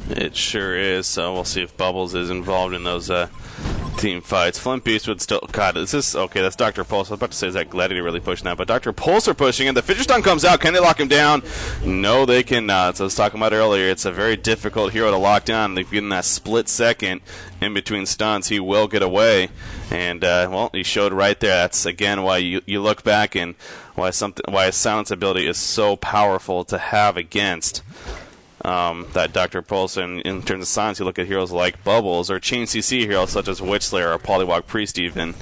It sure is. So we'll see if Bubbles is involved in those team fights. Flint Beast would still... God, is this... Okay, that's Dr. Pulse. I was about to say, is that Gladiator really pushing that? But Dr. Pulse are pushing, and the Fissure Stun comes out. Can they lock him down? No, they cannot. So I was talking about earlier, it's a very difficult hero to lock down. They've given that split second in between stuns. He will get away. And, well, he showed right there. That's, again, why you look back and why a silence ability is so powerful to have against that Dr. Pulse. And in terms of silence, you look at heroes like Bubbles or Chain CC heroes such as Witchslayer or Polywog Priest even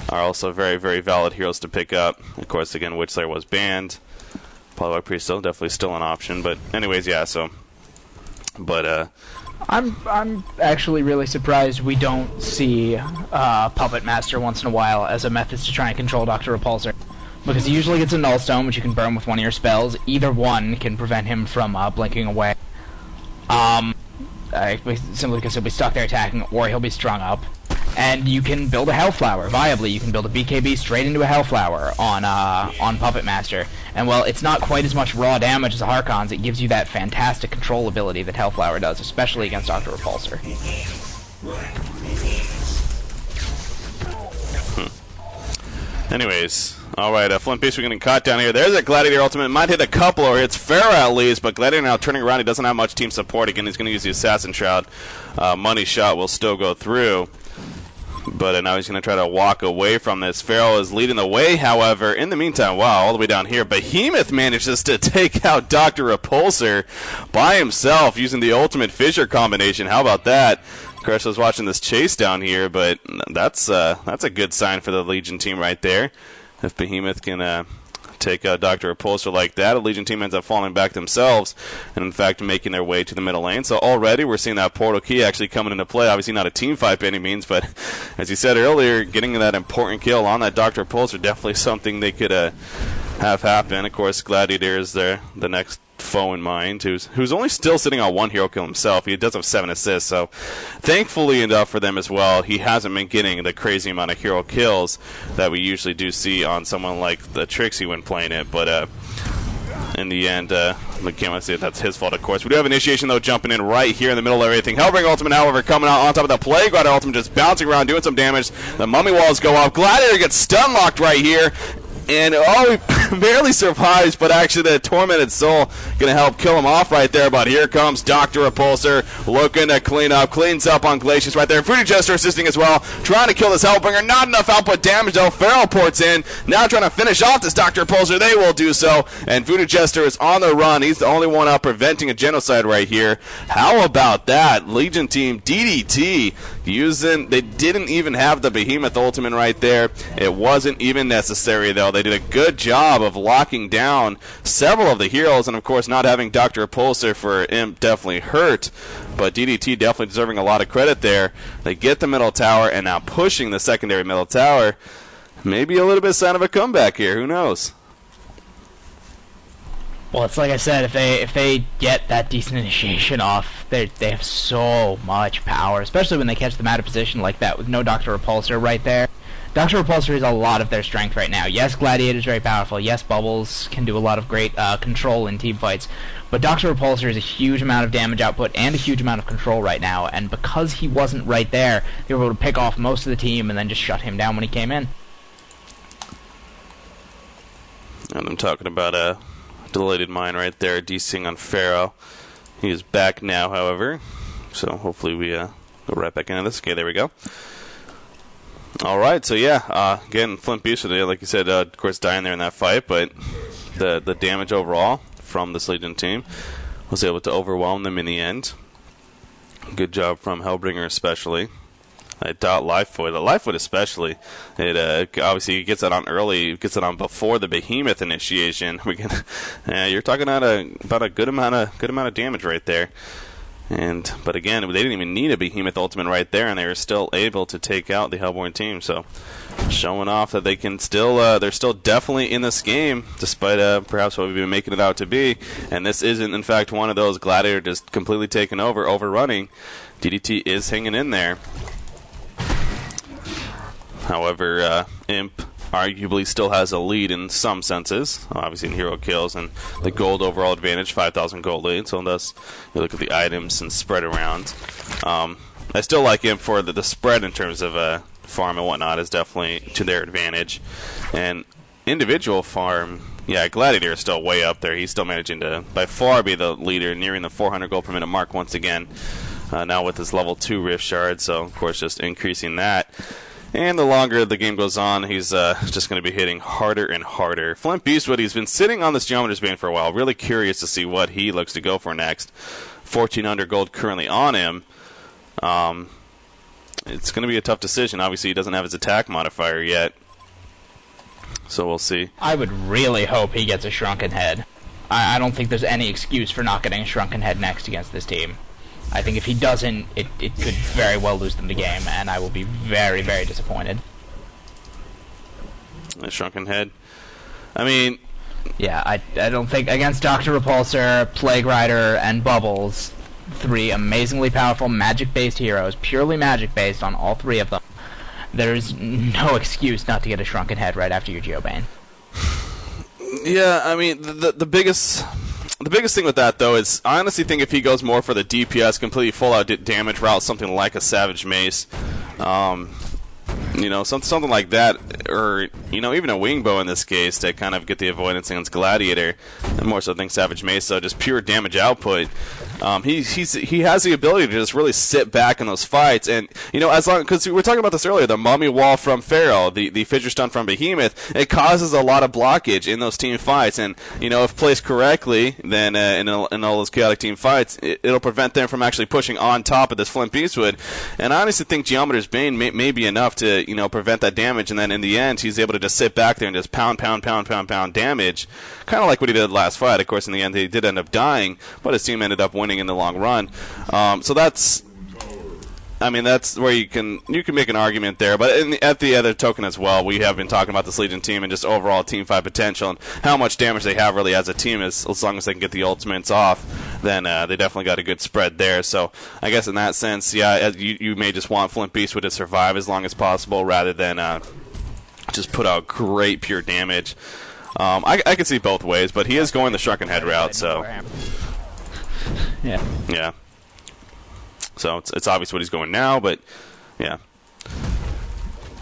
are also very, very valid heroes to pick up. Of course, again, Witchslayer was banned. Polywog Priest definitely still an option. But anyways, yeah, so... But, I'm actually really surprised we don't see Puppet Master once in a while as a method to try and control Dr. Repulsor. Because he usually gets a Null Stone, which you can burn with one of your spells. Either one can prevent him from blinking away. Simply because he'll be stuck there attacking, or he'll be strung up. And you can build a Hellflower, viably. You can build a BKB straight into a Hellflower on Puppet Master. And while it's not quite as much raw damage as a Harkon's, it gives you that fantastic control ability that Hellflower does, especially against Dr. Repulsor. Anyways, alright, Flint Beast, we're getting caught down here. There's a Gladiator ultimate. Might hit a couple, or it's Pharaoh at least, but Gladiator now turning around. He doesn't have much team support. Again, he's going to use the Assassin Shroud. Money Shot will still go through. But now he's going to try to walk away from this. Pharaoh is leading the way, however. In the meantime, wow, all the way down here, Behemoth manages to take out Dr. Repulsor by himself using the ultimate Fissure combination. How about that? Crush was watching this chase down here, but that's a good sign for the Legion team right there. If Behemoth can take Dr. Repulsor like that, the Legion team ends up falling back themselves and, in fact, making their way to the middle lane. So already we're seeing that Portal Key actually coming into play. Obviously not a team fight by any means, but as you said earlier, getting that important kill on that Dr. Repulsor, definitely something they could have happen. Of course, Gladiator is the next foe in mind, who's only still sitting on one hero kill himself. He does have 7 assists, so thankfully enough for them as well, he hasn't been getting the crazy amount of hero kills that we usually do see on someone like the Trixie when playing it. But in the end, we can't want to say that's his fault, of course. We do have initiation, though, jumping in right here in the middle of everything. Hellbringer ultimate, however, coming out on top of the Plague Rider ultimate, just bouncing around, doing some damage. The Mummy Walls go off. Gladiator gets stun locked right here. And, he barely survives, but actually the Tormented Soul going to help kill him off right there. But here comes Dr. Repulsor looking to cleans up on Glacius right there. Voodoo Jester assisting as well, trying to kill this Hellbringer. Not enough output damage, though. Pharaoh ports in, now trying to finish off this Dr. Repulsor. They will do so, and Voodoo Jester is on the run. He's the only one out preventing a genocide right here. How about that? Legion team, DDT, they didn't even have the Behemoth ultimate right there. It wasn't even necessary, though. They did a good job of locking down several of the heroes, and of course not having Dr. Repulsor for Imp definitely hurt, but DDT definitely deserving a lot of credit there. They get the middle tower, and now pushing the secondary middle tower. Maybe a little bit sign of a comeback here, who knows? Well, it's like I said, if they get that decent initiation off, they have so much power, especially when they catch them out of position like that with no Dr. Repulsor right there. Dr. Repulsor is a lot of their strength right now. Yes, Gladiator is very powerful. Yes, Bubbles can do a lot of great control in team fights. But Dr. Repulsor is a huge amount of damage output and a huge amount of control right now. And because he wasn't right there, they were able to pick off most of the team and then just shut him down when he came in. And I'm talking about a deleted mine right there, DCing on Pharaoh. He is back now, however. So hopefully we go right back into this. Okay, there we go. All right, so yeah, again, Flint Beast, like you said, of course, dying there in that fight, but the damage overall from this Legion team was able to overwhelm them in the end. Good job from Hellbringer, especially. Livefoot especially. It obviously he gets it on early, gets it on before the Behemoth initiation. You're talking about a good amount of damage right there. But again, they didn't even need a Behemoth Ultimate right there, and they were still able to take out the Hellborn team. So, showing off that they can still, they're still definitely in this game, despite perhaps what we've been making it out to be. And this isn't, in fact, one of those Gladiator just completely taken over, overrunning. DDT is hanging in there. However, Imp arguably still has a lead in some senses, obviously in hero kills and the gold overall advantage, 5,000 gold lead. So thus, you look at the items and spread around. I still like him for the spread in terms of farm and whatnot is definitely to their advantage. And individual farm, yeah, Gladiator is still way up there. He's still managing to by far be the leader, nearing the 400 gold per minute mark once again. Now with his level 2 Rift Shard, so of course just increasing that. And the longer the game goes on, he's just going to be hitting harder and harder. Flint Beastwood, he's been sitting on this Geometer's Bane for a while. Really curious to see what he looks to go for next. 1,400 gold currently on him. It's going to be a tough decision. Obviously, he doesn't have his attack modifier yet. So we'll see. I would really hope he gets a Shrunken Head. I don't think there's any excuse for not getting a Shrunken Head next against this team. I think if he doesn't, it could very well lose them the game, and I will be very, very disappointed. A Shrunken Head. I mean... Yeah, I don't think... Against Dr. Repulsor, Plague Rider, and Bubbles, 3 amazingly powerful magic-based heroes, purely magic-based on all 3 of them, there's no excuse not to get a Shrunken Head right after your Geobane. Yeah, I mean, the biggest... The biggest thing with that, though, is I honestly think if he goes more for the DPS, completely full-out damage route, something like a Savage Mace, something like that, or, even a Wingbow in this case to kind of get the avoidance against Gladiator, and more so think Savage Mace, so just pure damage output. He has the ability to just really sit back in those fights, and as long because we were talking about this earlier, the Mummy Wall from Pharaoh, the Fissure Stun from Behemoth, it causes a lot of blockage in those team fights, and if placed correctly, then in all those chaotic team fights, it'll prevent them from actually pushing on top of this Flint Beastwood. And I honestly think Geometer's Bane may be enough to prevent that damage, and then in the end he's able to just sit back there and just pound damage, kind of like what he did last fight. Of course, in the end he did end up dying, but his team ended up winning in the long run. So that's where you can make an argument there. But at the other token as well, we have been talking about this Legion team and just overall team fight potential and how much damage they have really as a team. As long as they can get the ultimates off, then they definitely got a good spread there. So I guess in that sense, yeah, you may just want Flint Beastwood to survive as long as possible rather than just put out great pure damage. I can see both ways, but he is going the Shrunken Head route, so... Yeah. So it's obvious what he's going now, but yeah.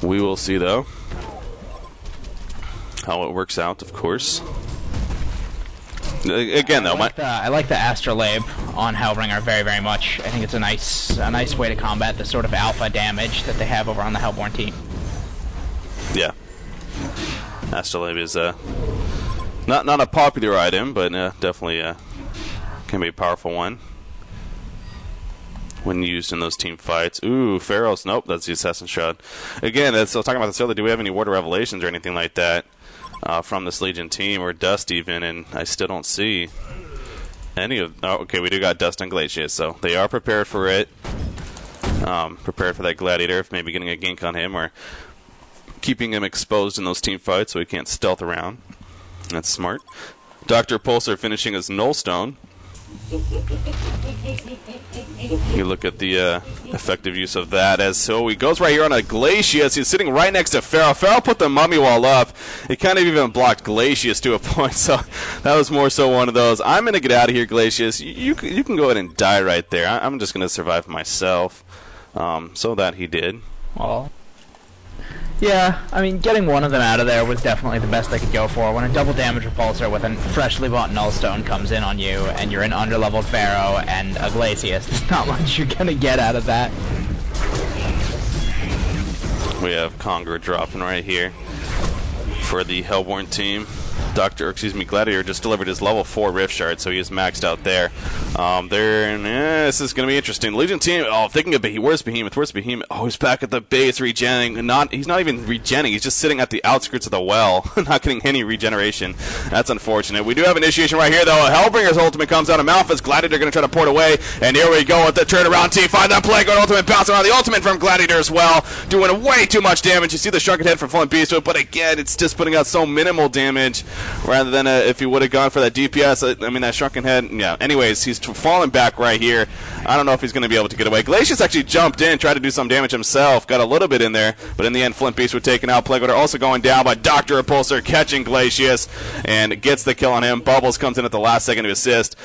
We will see, though, how it works out, of course. Again, though, I like the Astrolabe on Hellbringer very, very much. I think it's a nice way to combat the sort of alpha damage that they have over on the Hellborn team. Yeah. Astrolabe is not a popular item, but definitely can be a powerful one when used in those team fights. Ooh, Pharaoh's. Nope, that's the Assassin's Shroud. Again, I was talking about this earlier. Do we have any Word of Revelations or anything like that from this Legion team, or Dust even? And I still don't see any of... Oh, okay, we do got Dust and Glacius, so they are prepared for it. Prepared for that Gladiator, if maybe getting a gank on him, or keeping him exposed in those team fights so he can't stealth around. That's smart. Dr. Pulsar finishing his Nullstone. You look at the effective use of that as so he goes right here on a Glacius. He's sitting right next to Pharaoh. Pharaoh put the mummy wall up. He kind of even blocked Glacius to a point, so that was more so one of those. I'm going to get out of here, Glacius. You can go ahead and die right there. I'm just going to survive myself. So that he did. Well, yeah, I mean, getting one of them out of there was definitely the best they could go for. When a double damage repulsor with a freshly bought Nullstone comes in on you, and you're an underleveled Pharaoh and a Glacius, there's not much you're gonna get out of that. We have Congor dropping right here for the Hellborn team. Gladiator just delivered his level 4 Rift Shard, so he is maxed out there. This is going to be interesting. Legion team, thinking of where's Behemoth? Where's Behemoth? Oh, he's back at the base regenning. He's not even regenning. He's just sitting at the outskirts of the well, not getting any regeneration. That's unfortunate. We do have initiation right here, though. Hellbringer's ultimate comes out of Malphas. Gladiator going to try to port away, and here we go with the turnaround T5. That Plague Guard ultimate bouncing on the ultimate from Gladiator as well, doing way too much damage. You see the Shrunken Head from Flint Beast, but again, it's just putting out so minimal damage. Rather than if he would have gone for that DPS, I mean, that Shrunken Head, yeah. Anyways, he's falling back right here. I don't know if he's going to be able to get away. Glacius actually jumped in, tried to do some damage himself, got a little bit in there, but in the end, Flint Beast were taken out. Plague Order also going down, but Dr. Repulsor catching Glacius and gets the kill on him. Bubbles comes in at the last second to assist.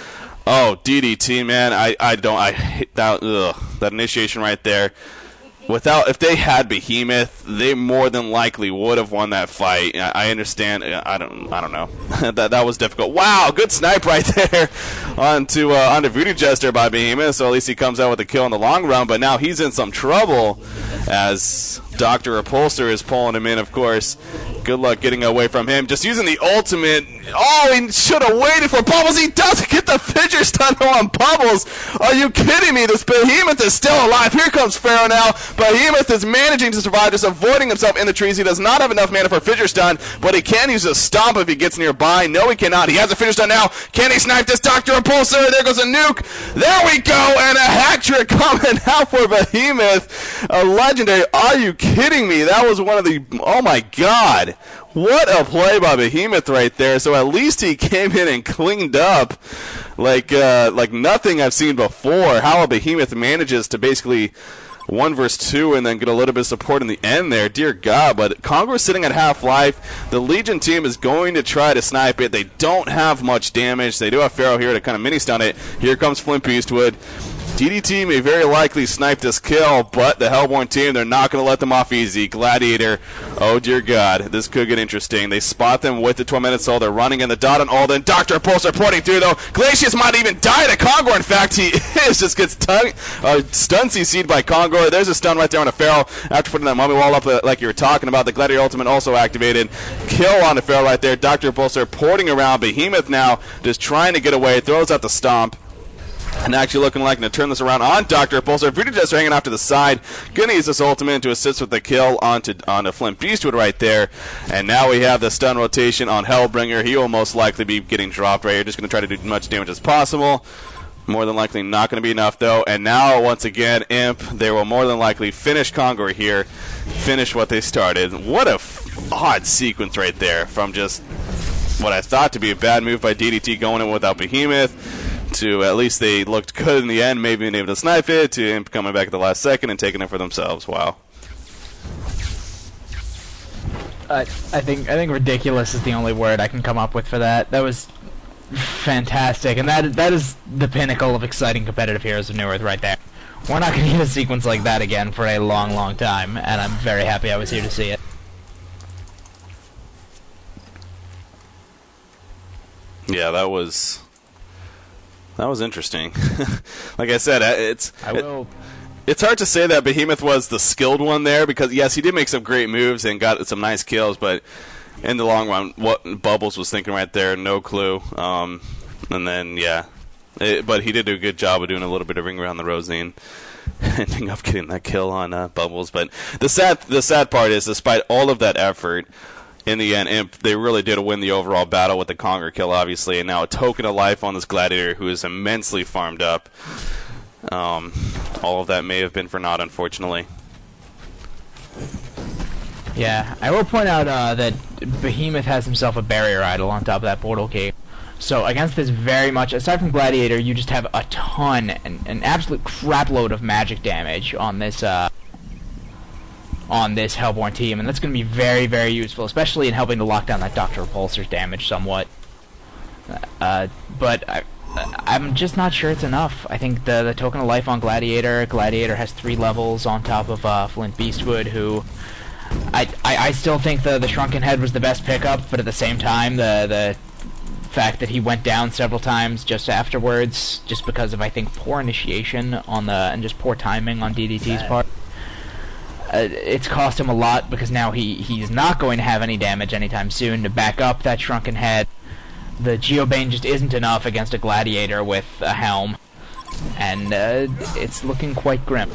Oh, DDT, man, I hate that, that initiation right there. If they had Behemoth, they more than likely would have won that fight. I understand. I don't know. that was difficult. Wow, good snipe right there onto Voodoo Jester by Behemoth. So at least he comes out with a kill in the long run. But now he's in some trouble as Dr. Repulsor is pulling him in. Of course, good luck getting away from him. Just using the ultimate. Oh, he should have waited for Bubbles. He doesn't get the fidget stun on Bubbles. Are you kidding me? This Behemoth is still alive. Here comes Pharaoh now. Behemoth is managing to survive, just avoiding himself in the trees. He does not have enough mana for fidget stun, but he can use a stomp if he gets nearby. No, he cannot. He has a fidget stun now. Can he snipe this Dr. Repulsor? There goes a nuke. There we go, and a hack trick coming out for Behemoth. A legendary. Are you kidding me? That was one of the. Oh my God. What a play by Behemoth right there. So at least he came in and cleaned up like nothing I've seen before. How a Behemoth manages to basically 1 versus 2 and then get a little bit of support in the end there. Dear God, but Congor sitting at half-life. The Legion team is going to try to snipe it. They don't have much damage. They do have Pharaoh here to kind of mini-stun it. Here comes Flint Beastwood. DDT may very likely snipe this kill, but the Hellborn team, they're not going to let them off easy. Gladiator, oh dear God, this could get interesting. They spot them with the tormented soul. They're running in the dot on Alden. Dr. Repulsor porting through, though. Glacius might even die to Congor. In fact, he is. Just gets stun CC'd by Congor. There's a stun right there on a Pharaoh after putting that mummy wall up like you were talking about. The Gladiator ultimate also activated. Kill on the Pharaoh right there. Dr. Repulsor porting around. Behemoth now just trying to get away. Throws out the stomp. And actually looking like to turn this around on Dr. Repulsor. Voodoo Jester hanging off to the side. Gonna use this ultimate to assist with the kill onto Flint Beastwood right there. And now we have the stun rotation on Hellbringer. He will most likely be getting dropped right here. Just gonna try to do as much damage as possible. More than likely not going to be enough, though. And now, once again, Imp, they will more than likely finish Congor here. Finish what they started. What a odd sequence right there from just what I thought to be a bad move by DDT going in without Behemoth to at least they looked good in the end, maybe being able to snipe it, to Imp coming back at the last second and taking it for themselves. Wow. I think ridiculous is the only word I can come up with for that. That was fantastic, and that is the pinnacle of exciting competitive Heroes of New Earth right there. We're not going to get a sequence like that again for a long, long time, and I'm very happy I was here to see it. Yeah, that was interesting. Like I said, it's hard to say that Behemoth was the skilled one there, because yes, he did make some great moves and got some nice kills, but in the long run, what Bubbles was thinking right there, no clue. And then, yeah. But he did do a good job of doing a little bit of ring around the rosy and ending up getting that kill on Bubbles. But the sad part is, despite all of that effort, in the end, Imp, they really did win the overall battle with the Congor kill, obviously. And now a token of life on this Gladiator who is immensely farmed up. All of that may have been for naught, unfortunately. Yeah, I will point out that Behemoth has himself a barrier idol on top of that portal key. So against this very much, aside from Gladiator, you just have a ton, an absolute crapload of magic damage on this Hellborn team, and that's going to be very, very useful, especially in helping to lock down that Dr. Repulsor's damage somewhat. But I'm just not sure it's enough. I think the Token of Life on Gladiator has 3 levels on top of Flint Beastwood, who I still think the Shrunken Head was the best pickup, but at the same time, the fact that he went down several times just afterwards, just because of, I think, poor initiation and just poor timing on DDT's part. It's cost him a lot, because now he's not going to have any damage anytime soon to back up that Shrunken Head. The Geobane just isn't enough against a Gladiator with a helm, and it's looking quite grim.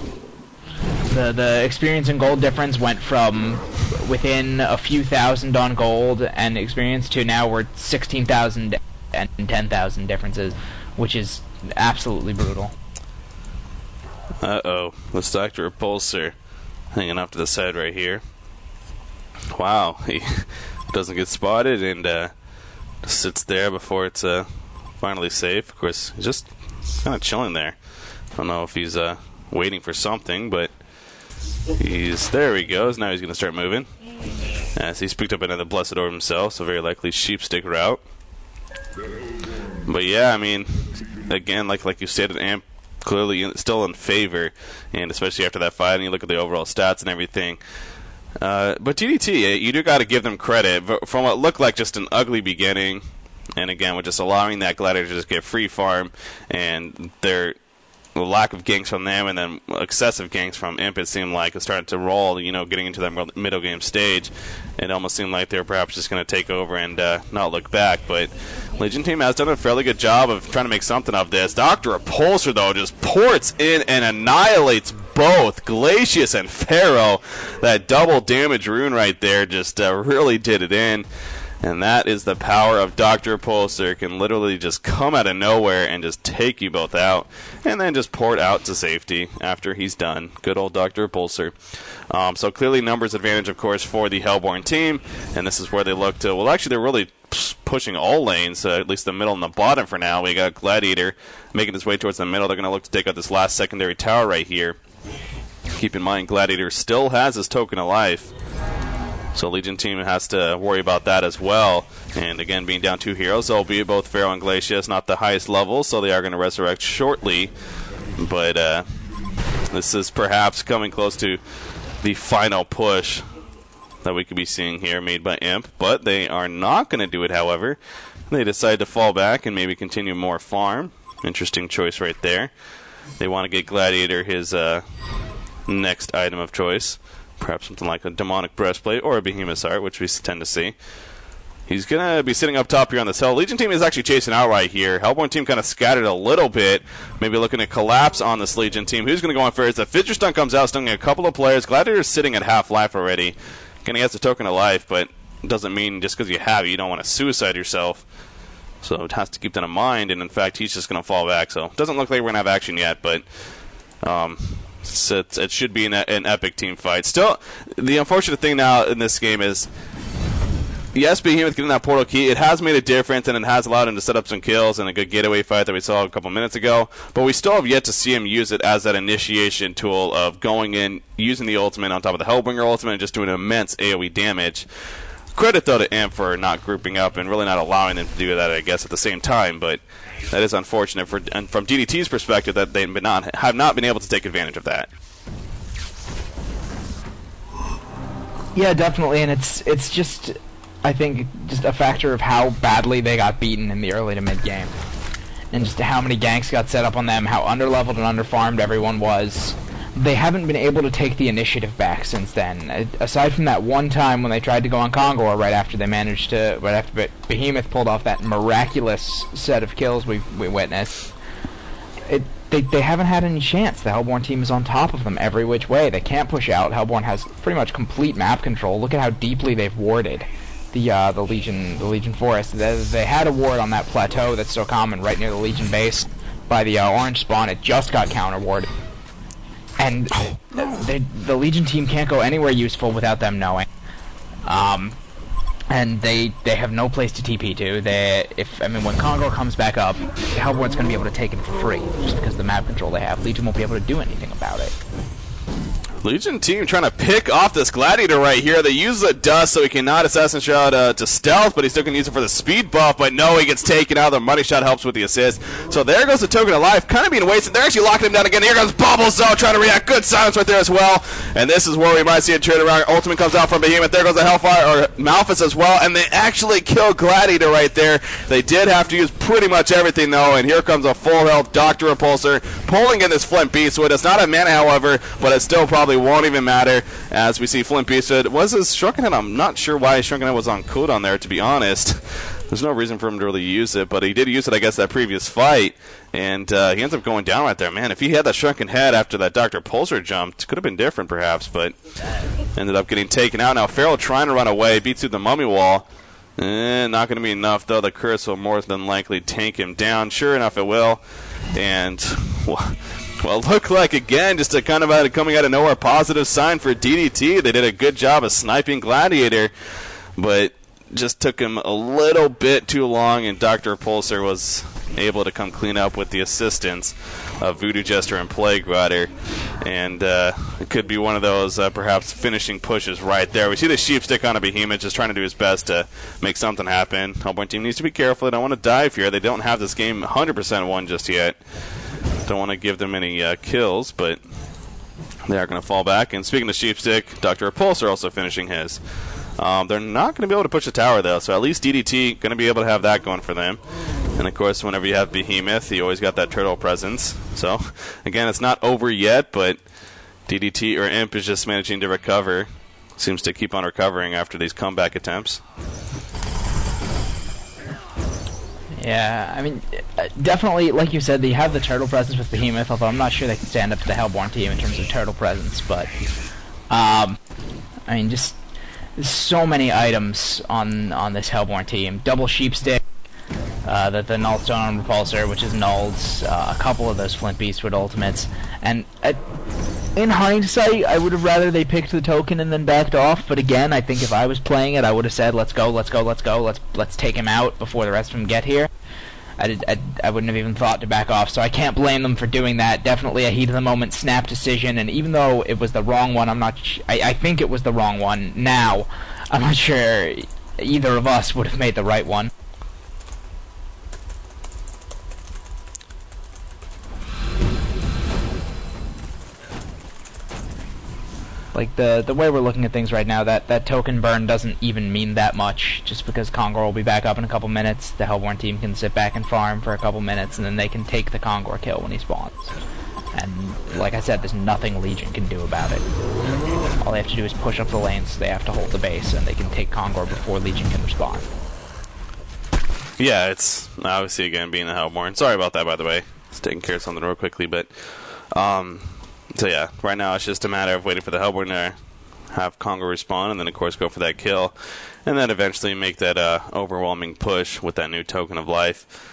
The experience and gold difference went from within a few thousand on gold and experience to now we're 16,000 and 10,000 differences, which is absolutely brutal. Uh-oh. This Dr. Repulsor hanging off to the side right here. Wow. He doesn't get spotted and sits there before it's finally safe. Of course, he's just kind of chilling there. I don't know if he's waiting for something, but there he goes. Now he's going to start moving. As he's picked up another Blessed Orb himself, so very likely sheepstick route. But yeah, I mean, again, like you stated, Amp clearly still in favor, and especially after that fight, and you look at the overall stats and everything. But DDT, you do got to give them credit from what looked like just an ugly beginning, and again, with just allowing that Gladiator to just get free farm, and their lack of ganks from them, and then excessive ganks from Imp, it seemed like it started to roll, getting into that middle game stage. It almost seemed like they were perhaps just going to take over and not look back, but Legion team has done a fairly good job of trying to make something of this. Dr. Repulsor, though, just ports in and annihilates both Glacius and Pharaoh. That double damage rune right there just really did it in. And that is the power of Dr. Repulsor. Can literally just come out of nowhere and just take you both out. And then just port out to safety after he's done. Good old Dr. Repulsor. So clearly numbers advantage, of course, for the Hellborn team. And this is where they look to... Well, actually, they're really pushing all lanes, at least the middle and the bottom for now. We got Gladiator making his way towards the middle. They're going to look to take out this last secondary tower right here. Keep in mind, Gladiator still has his Token of Life. So Legion team has to worry about that as well. And again, being down 2 heroes, albeit both Pharaoh and Glacius, not the highest level, so they are going to resurrect shortly. But this is perhaps coming close to the final push that we could be seeing here made by Imp. But they are not going to do it, however. They decide to fall back and maybe continue more farm. Interesting choice right there. They want to get Gladiator his next item of choice. Perhaps something like a Demonic Breastplate or a Behemoth's Heart, which we tend to see. He's going to be sitting up top here on this hill. Legion team is actually chasing out right here. Hellborn team kind of scattered a little bit, maybe looking to collapse on this Legion team. Who's going to go on first? The Fidget Stun comes out, stunning a couple of players. Gladiator's sitting at half life already. Again, he has the Token of Life, but it doesn't mean just because you have it, you don't want to suicide yourself. So it has to keep that in mind, and in fact, he's just going to fall back. So it doesn't look like we're going to have action yet, but... it should be an epic team fight. Still, the unfortunate thing now in this game is, yes, Behemoth getting that portal key, it has made a difference, and it has allowed him to set up some kills and a good getaway fight that we saw a couple minutes ago, but we still have yet to see him use it as that initiation tool of going in, using the ultimate on top of the Hellbringer ultimate, and just doing immense AoE damage. Credit, though, to Amp for not grouping up and really not allowing them to do that, I guess, at the same time, but that is unfortunate and from DDT's perspective that they have not been able to take advantage of that. Yeah, definitely, and it's just, I think, just a factor of how badly they got beaten in the early to mid game, and just how many ganks got set up on them, how underleveled and underfarmed everyone was. They haven't been able to take the initiative back since then. Aside from that one time when they tried to go on Congor right after Behemoth pulled off that miraculous set of kills we witnessed, they haven't had any chance. The Hellborn team is on top of them every which way. They can't push out. Hellborn has pretty much complete map control. Look at how deeply they've warded the Legion forest. They had a ward on that plateau that's so common right near the Legion base by the orange spawn. It just got counter warded. And the Legion team can't go anywhere useful without them knowing. and they have no place to TP to. When Congor comes back up, Hellborn's going to be able to take it for free, just because of the map control they have. Legion won't be able to do anything about it. Legion team trying to pick off this Gladiator right here. They use the dust so he cannot Assassin Shot to stealth, but he's still going to use it for the speed buff. But no, he gets taken out. The Money Shot helps with the assist. So there goes the Token of Life, kind of being wasted. They're actually locking him down again. Here comes Bubbles, though, trying to react. Good silence right there as well. And this is where we might see a turnaround. Ultimate comes out from Behemoth. There goes the Hellfire, or Malphus as well. And they actually kill Gladiator right there. They did have to use pretty much everything, though. And here comes a full health Dr. Repulsor pulling in this Flint Beast. So it does not have mana, however, but it still probably won't even matter. As we see Flint Beast, it was his Shrunken Head. I'm not sure why his Shrunken Head was on cooldown there, to be honest. There's no reason for him to really use it, but he did use it, I guess, that previous fight, and he ends up going down right there. Man, if he had that Shrunken Head after that Dr. Pulsar jump, it could have been different, perhaps, but ended up getting taken out. Now, Feral trying to run away, beats through the mummy wall. Not going to be enough, though. The curse will more than likely tank him down. Sure enough, it will. And, well, look like, again, just a kind of coming out of nowhere positive sign for DDT. They did a good job of sniping Gladiator, but just took him a little bit too long, and Dr. Pulsar was able to come clean up with the assistance of Voodoo Jester and Plague Rider. And it could be one of those perhaps finishing pushes right there. We see the Sheepstick on a Behemoth just trying to do his best to make something happen. Hellborn team needs to be careful. They don't want to dive here. They don't have this game 100% won just yet. Don't want to give them any kills, but they are going to fall back. And speaking of Sheepstick, Dr. Repulsor also finishing his. They're not going to be able to push the tower, though, so at least DDT going to be able to have that going for them. And, of course, whenever you have Behemoth, you always got that turtle presence. So, again, it's not over yet, but DDT or Imp is just managing to recover. Seems to keep on recovering after these comeback attempts. Yeah, I mean, definitely, like you said, they have the turtle presence with Behemoth, although I'm not sure they can stand up to the Hellborn team in terms of turtle presence, but, I mean, just there's so many items on this Hellborn team. Double Sheepstick, the Nullstone on Repulsor, which is nulls, a couple of those Flint Beasts with ultimates, and in hindsight, I would have rather they picked the token and then backed off, but again, I think if I was playing it, I would have said, let's go, let's take him out before the rest of them get here. I wouldn't have even thought to back off, so I can't blame them for doing that. Definitely a heat-of-the-moment snap decision, and even though it was the wrong one, I think it was the wrong one now. I'm not sure either of us would have made the right one. Like, the way we're looking at things right now, that token burn doesn't even mean that much, just because Congor will be back up in a couple minutes, the Hellborn team can sit back and farm for a couple minutes, and then they can take the Congor kill when he spawns. And, like I said, there's nothing Legion can do about it. All they have to do is push up the lanes, they have to hold the base, and they can take Congor before Legion can respond. Yeah, it's obviously, again, being the Hellborn. Sorry about that, by the way. Just taking care of something real quickly, but, so yeah, right now it's just a matter of waiting for the Hellborn to have Congor respawn, and then of course go for that kill, and then eventually make that overwhelming push with that new Token of Life.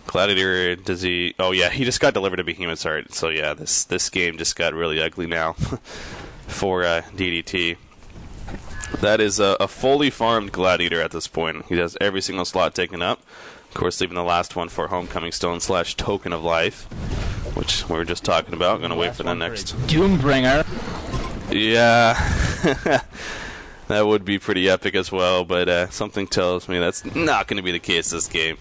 Gladiator, does he... Oh yeah, he just got delivered to Behemoth's Heart, so yeah, this game just got really ugly now for DDT. That is a fully farmed Gladiator at this point. He has every single slot taken up. Of course, leaving the last one for Homecoming Stone / Token of Life, which we were just talking about. Going to wait for the next Doombringer. Yeah, that would be pretty epic as well. But something tells me that's not going to be the case this game.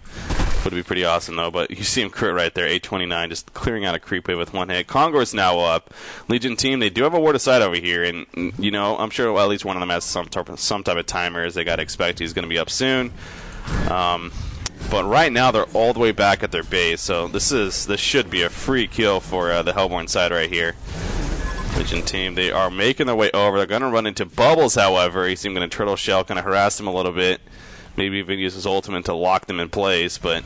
Would be pretty awesome though. But you see him crit right there, 829, just clearing out a creep wave with one hit. Congor's now up. Legion team, they do have a ward aside over here, and you know I'm sure at least one of them has some type of timer, as they got to expect he's going to be up soon. But right now they're all the way back at their base, so this should be a free kill for the Hellborn side right here. Legion team, they are making their way over. They're going to run into Bubbles, however. He's even going to Turtle Shell, kind of harass them a little bit. Maybe even use his ultimate to lock them in place, but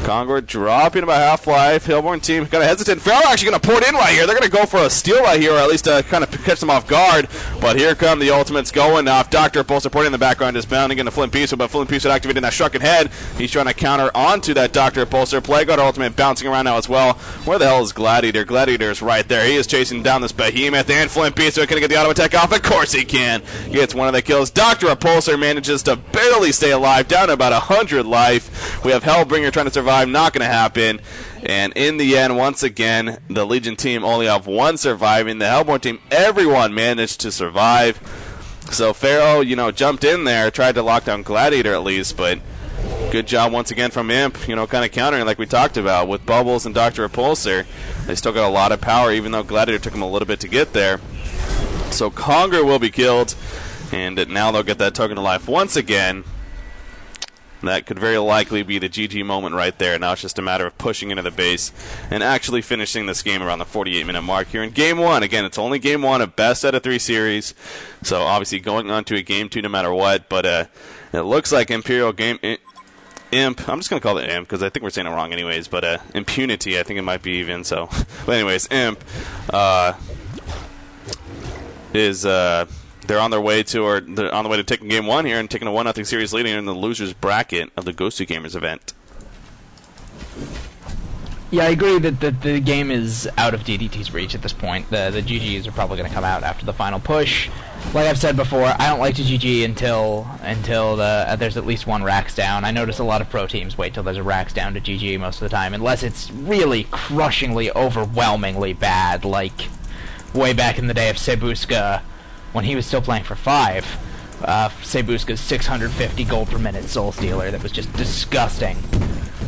Congor dropping about half-life. Hillborn team kind of hesitant. Farrell actually going to pour it in right here. They're going to go for a steal right here, or at least kind of catch them off guard. But here come the ultimates going off. Dr. Pulse supporting in the background, just bounding into Flint Piso, but Flint Piso activating that shrunken head. He's trying to counter onto that Dr. Pulsar. Plague ultimate bouncing around now as well. Where the hell is Gladiator? Gladiator's right there. He is chasing down this behemoth, and Flint Piso can get the auto attack off. Of course he can. Gets one of the kills. Dr. Pulsar manages to barely stay alive, down to about 100 life. We have Hellbringer trying to survive. Not going to happen. And in the end, once again, the Legion team only have one surviving. The Hellborn team, everyone managed to survive. So Pharaoh, jumped in there, tried to lock down Gladiator at least, but good job once again from Imp, kind of countering like we talked about with Bubbles and Dr. Repulsor. They still got a lot of power, even though Gladiator took them a little bit to get there. So Congor will be killed, and now they'll get that token of life once again. That could very likely be the GG moment right there. Now it's just a matter of pushing into the base and actually finishing this game around the 48-minute mark here in Game 1. Again, it's only Game 1, a best out of 3 series. So obviously going on to a Game 2 no matter what. But it looks like Imperial Game... Imp, I'm just going to call it Imp because I think we're saying it wrong anyways. But Impunity, I think it might be even. So, but anyways, Imp is... They're on their way to taking Game 1 here and taking a 1-0 series lead in the losers bracket of the GosuGamers event. Yeah, I agree that the game is out of DDT's reach at this point. The GGs are probably going to come out after the final push. Like I've said before, I don't like to GG until there's at least one racks down. I notice a lot of pro teams wait till there's a racks down to GG most of the time, unless it's really crushingly, overwhelmingly bad, like way back in the day of Sebuska, when he was still playing for 5, Sebuska's 650 gold per minute Soul Stealer that was just disgusting.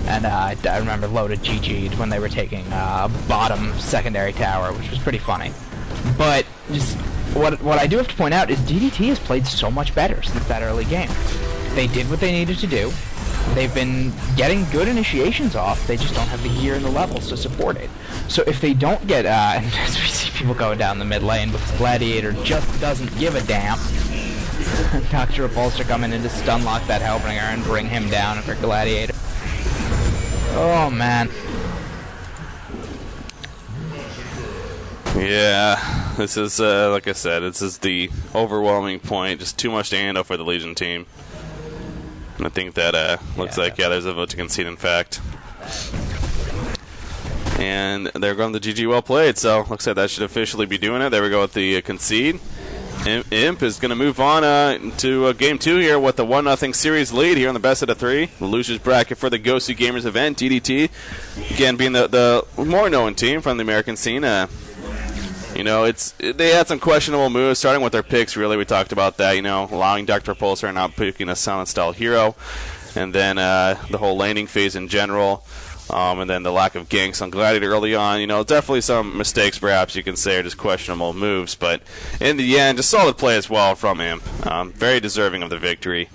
And I remember Loaded GG'd when they were taking bottom secondary tower, which was pretty funny. But just what I do have to point out is DDT has played so much better since that early game. They did what they needed to do. They've been getting good initiations off, they just don't have the gear and the levels to support it. So if they don't get, and as we see people going down the mid lane because Gladiator just doesn't give a damn, Dr. Repulsor coming in to stun lock that Hellbringer and bring him down for Gladiator. Oh man. Yeah, this is, like I said, this is the overwhelming point, just too much to handle for the Legion team. I think that looks like, there's a vote to concede, in fact. And they're going to GG well played, so looks like that should officially be doing it. There we go with the concede. Imp is going to move on to Game 2 here with the 1-0 series lead here on the best out of 3. The losers bracket for the GosuGamers event, DDT. Again, being the more known team from the American scene. They had some questionable moves, starting with their picks, really. We talked about that, allowing Dr. Pulsar and not picking a silent-style hero. And then the whole laning phase in general. And then the lack of ganks on Gladiator early on. Definitely some mistakes, perhaps you can say, or just questionable moves. But in the end, just solid play as well from Imp. Very deserving of the victory.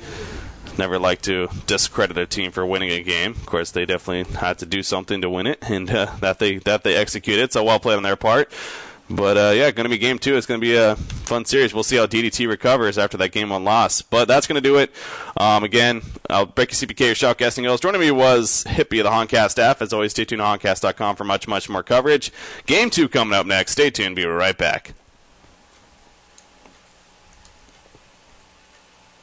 Never like to discredit a team for winning a game. Of course, they definitely had to do something to win it, and that they executed. So well played on their part. But, going to be Game 2. It's going to be a fun series. We'll see how DDT recovers after that Game 1 loss. But that's going to do it. Again, Becky CPK, your shoutcasting host. Joining me was Hippie of the Honcast staff. As always, stay tuned to Honcast.com for much, much more coverage. Game 2 coming up next. Stay tuned. Be right back.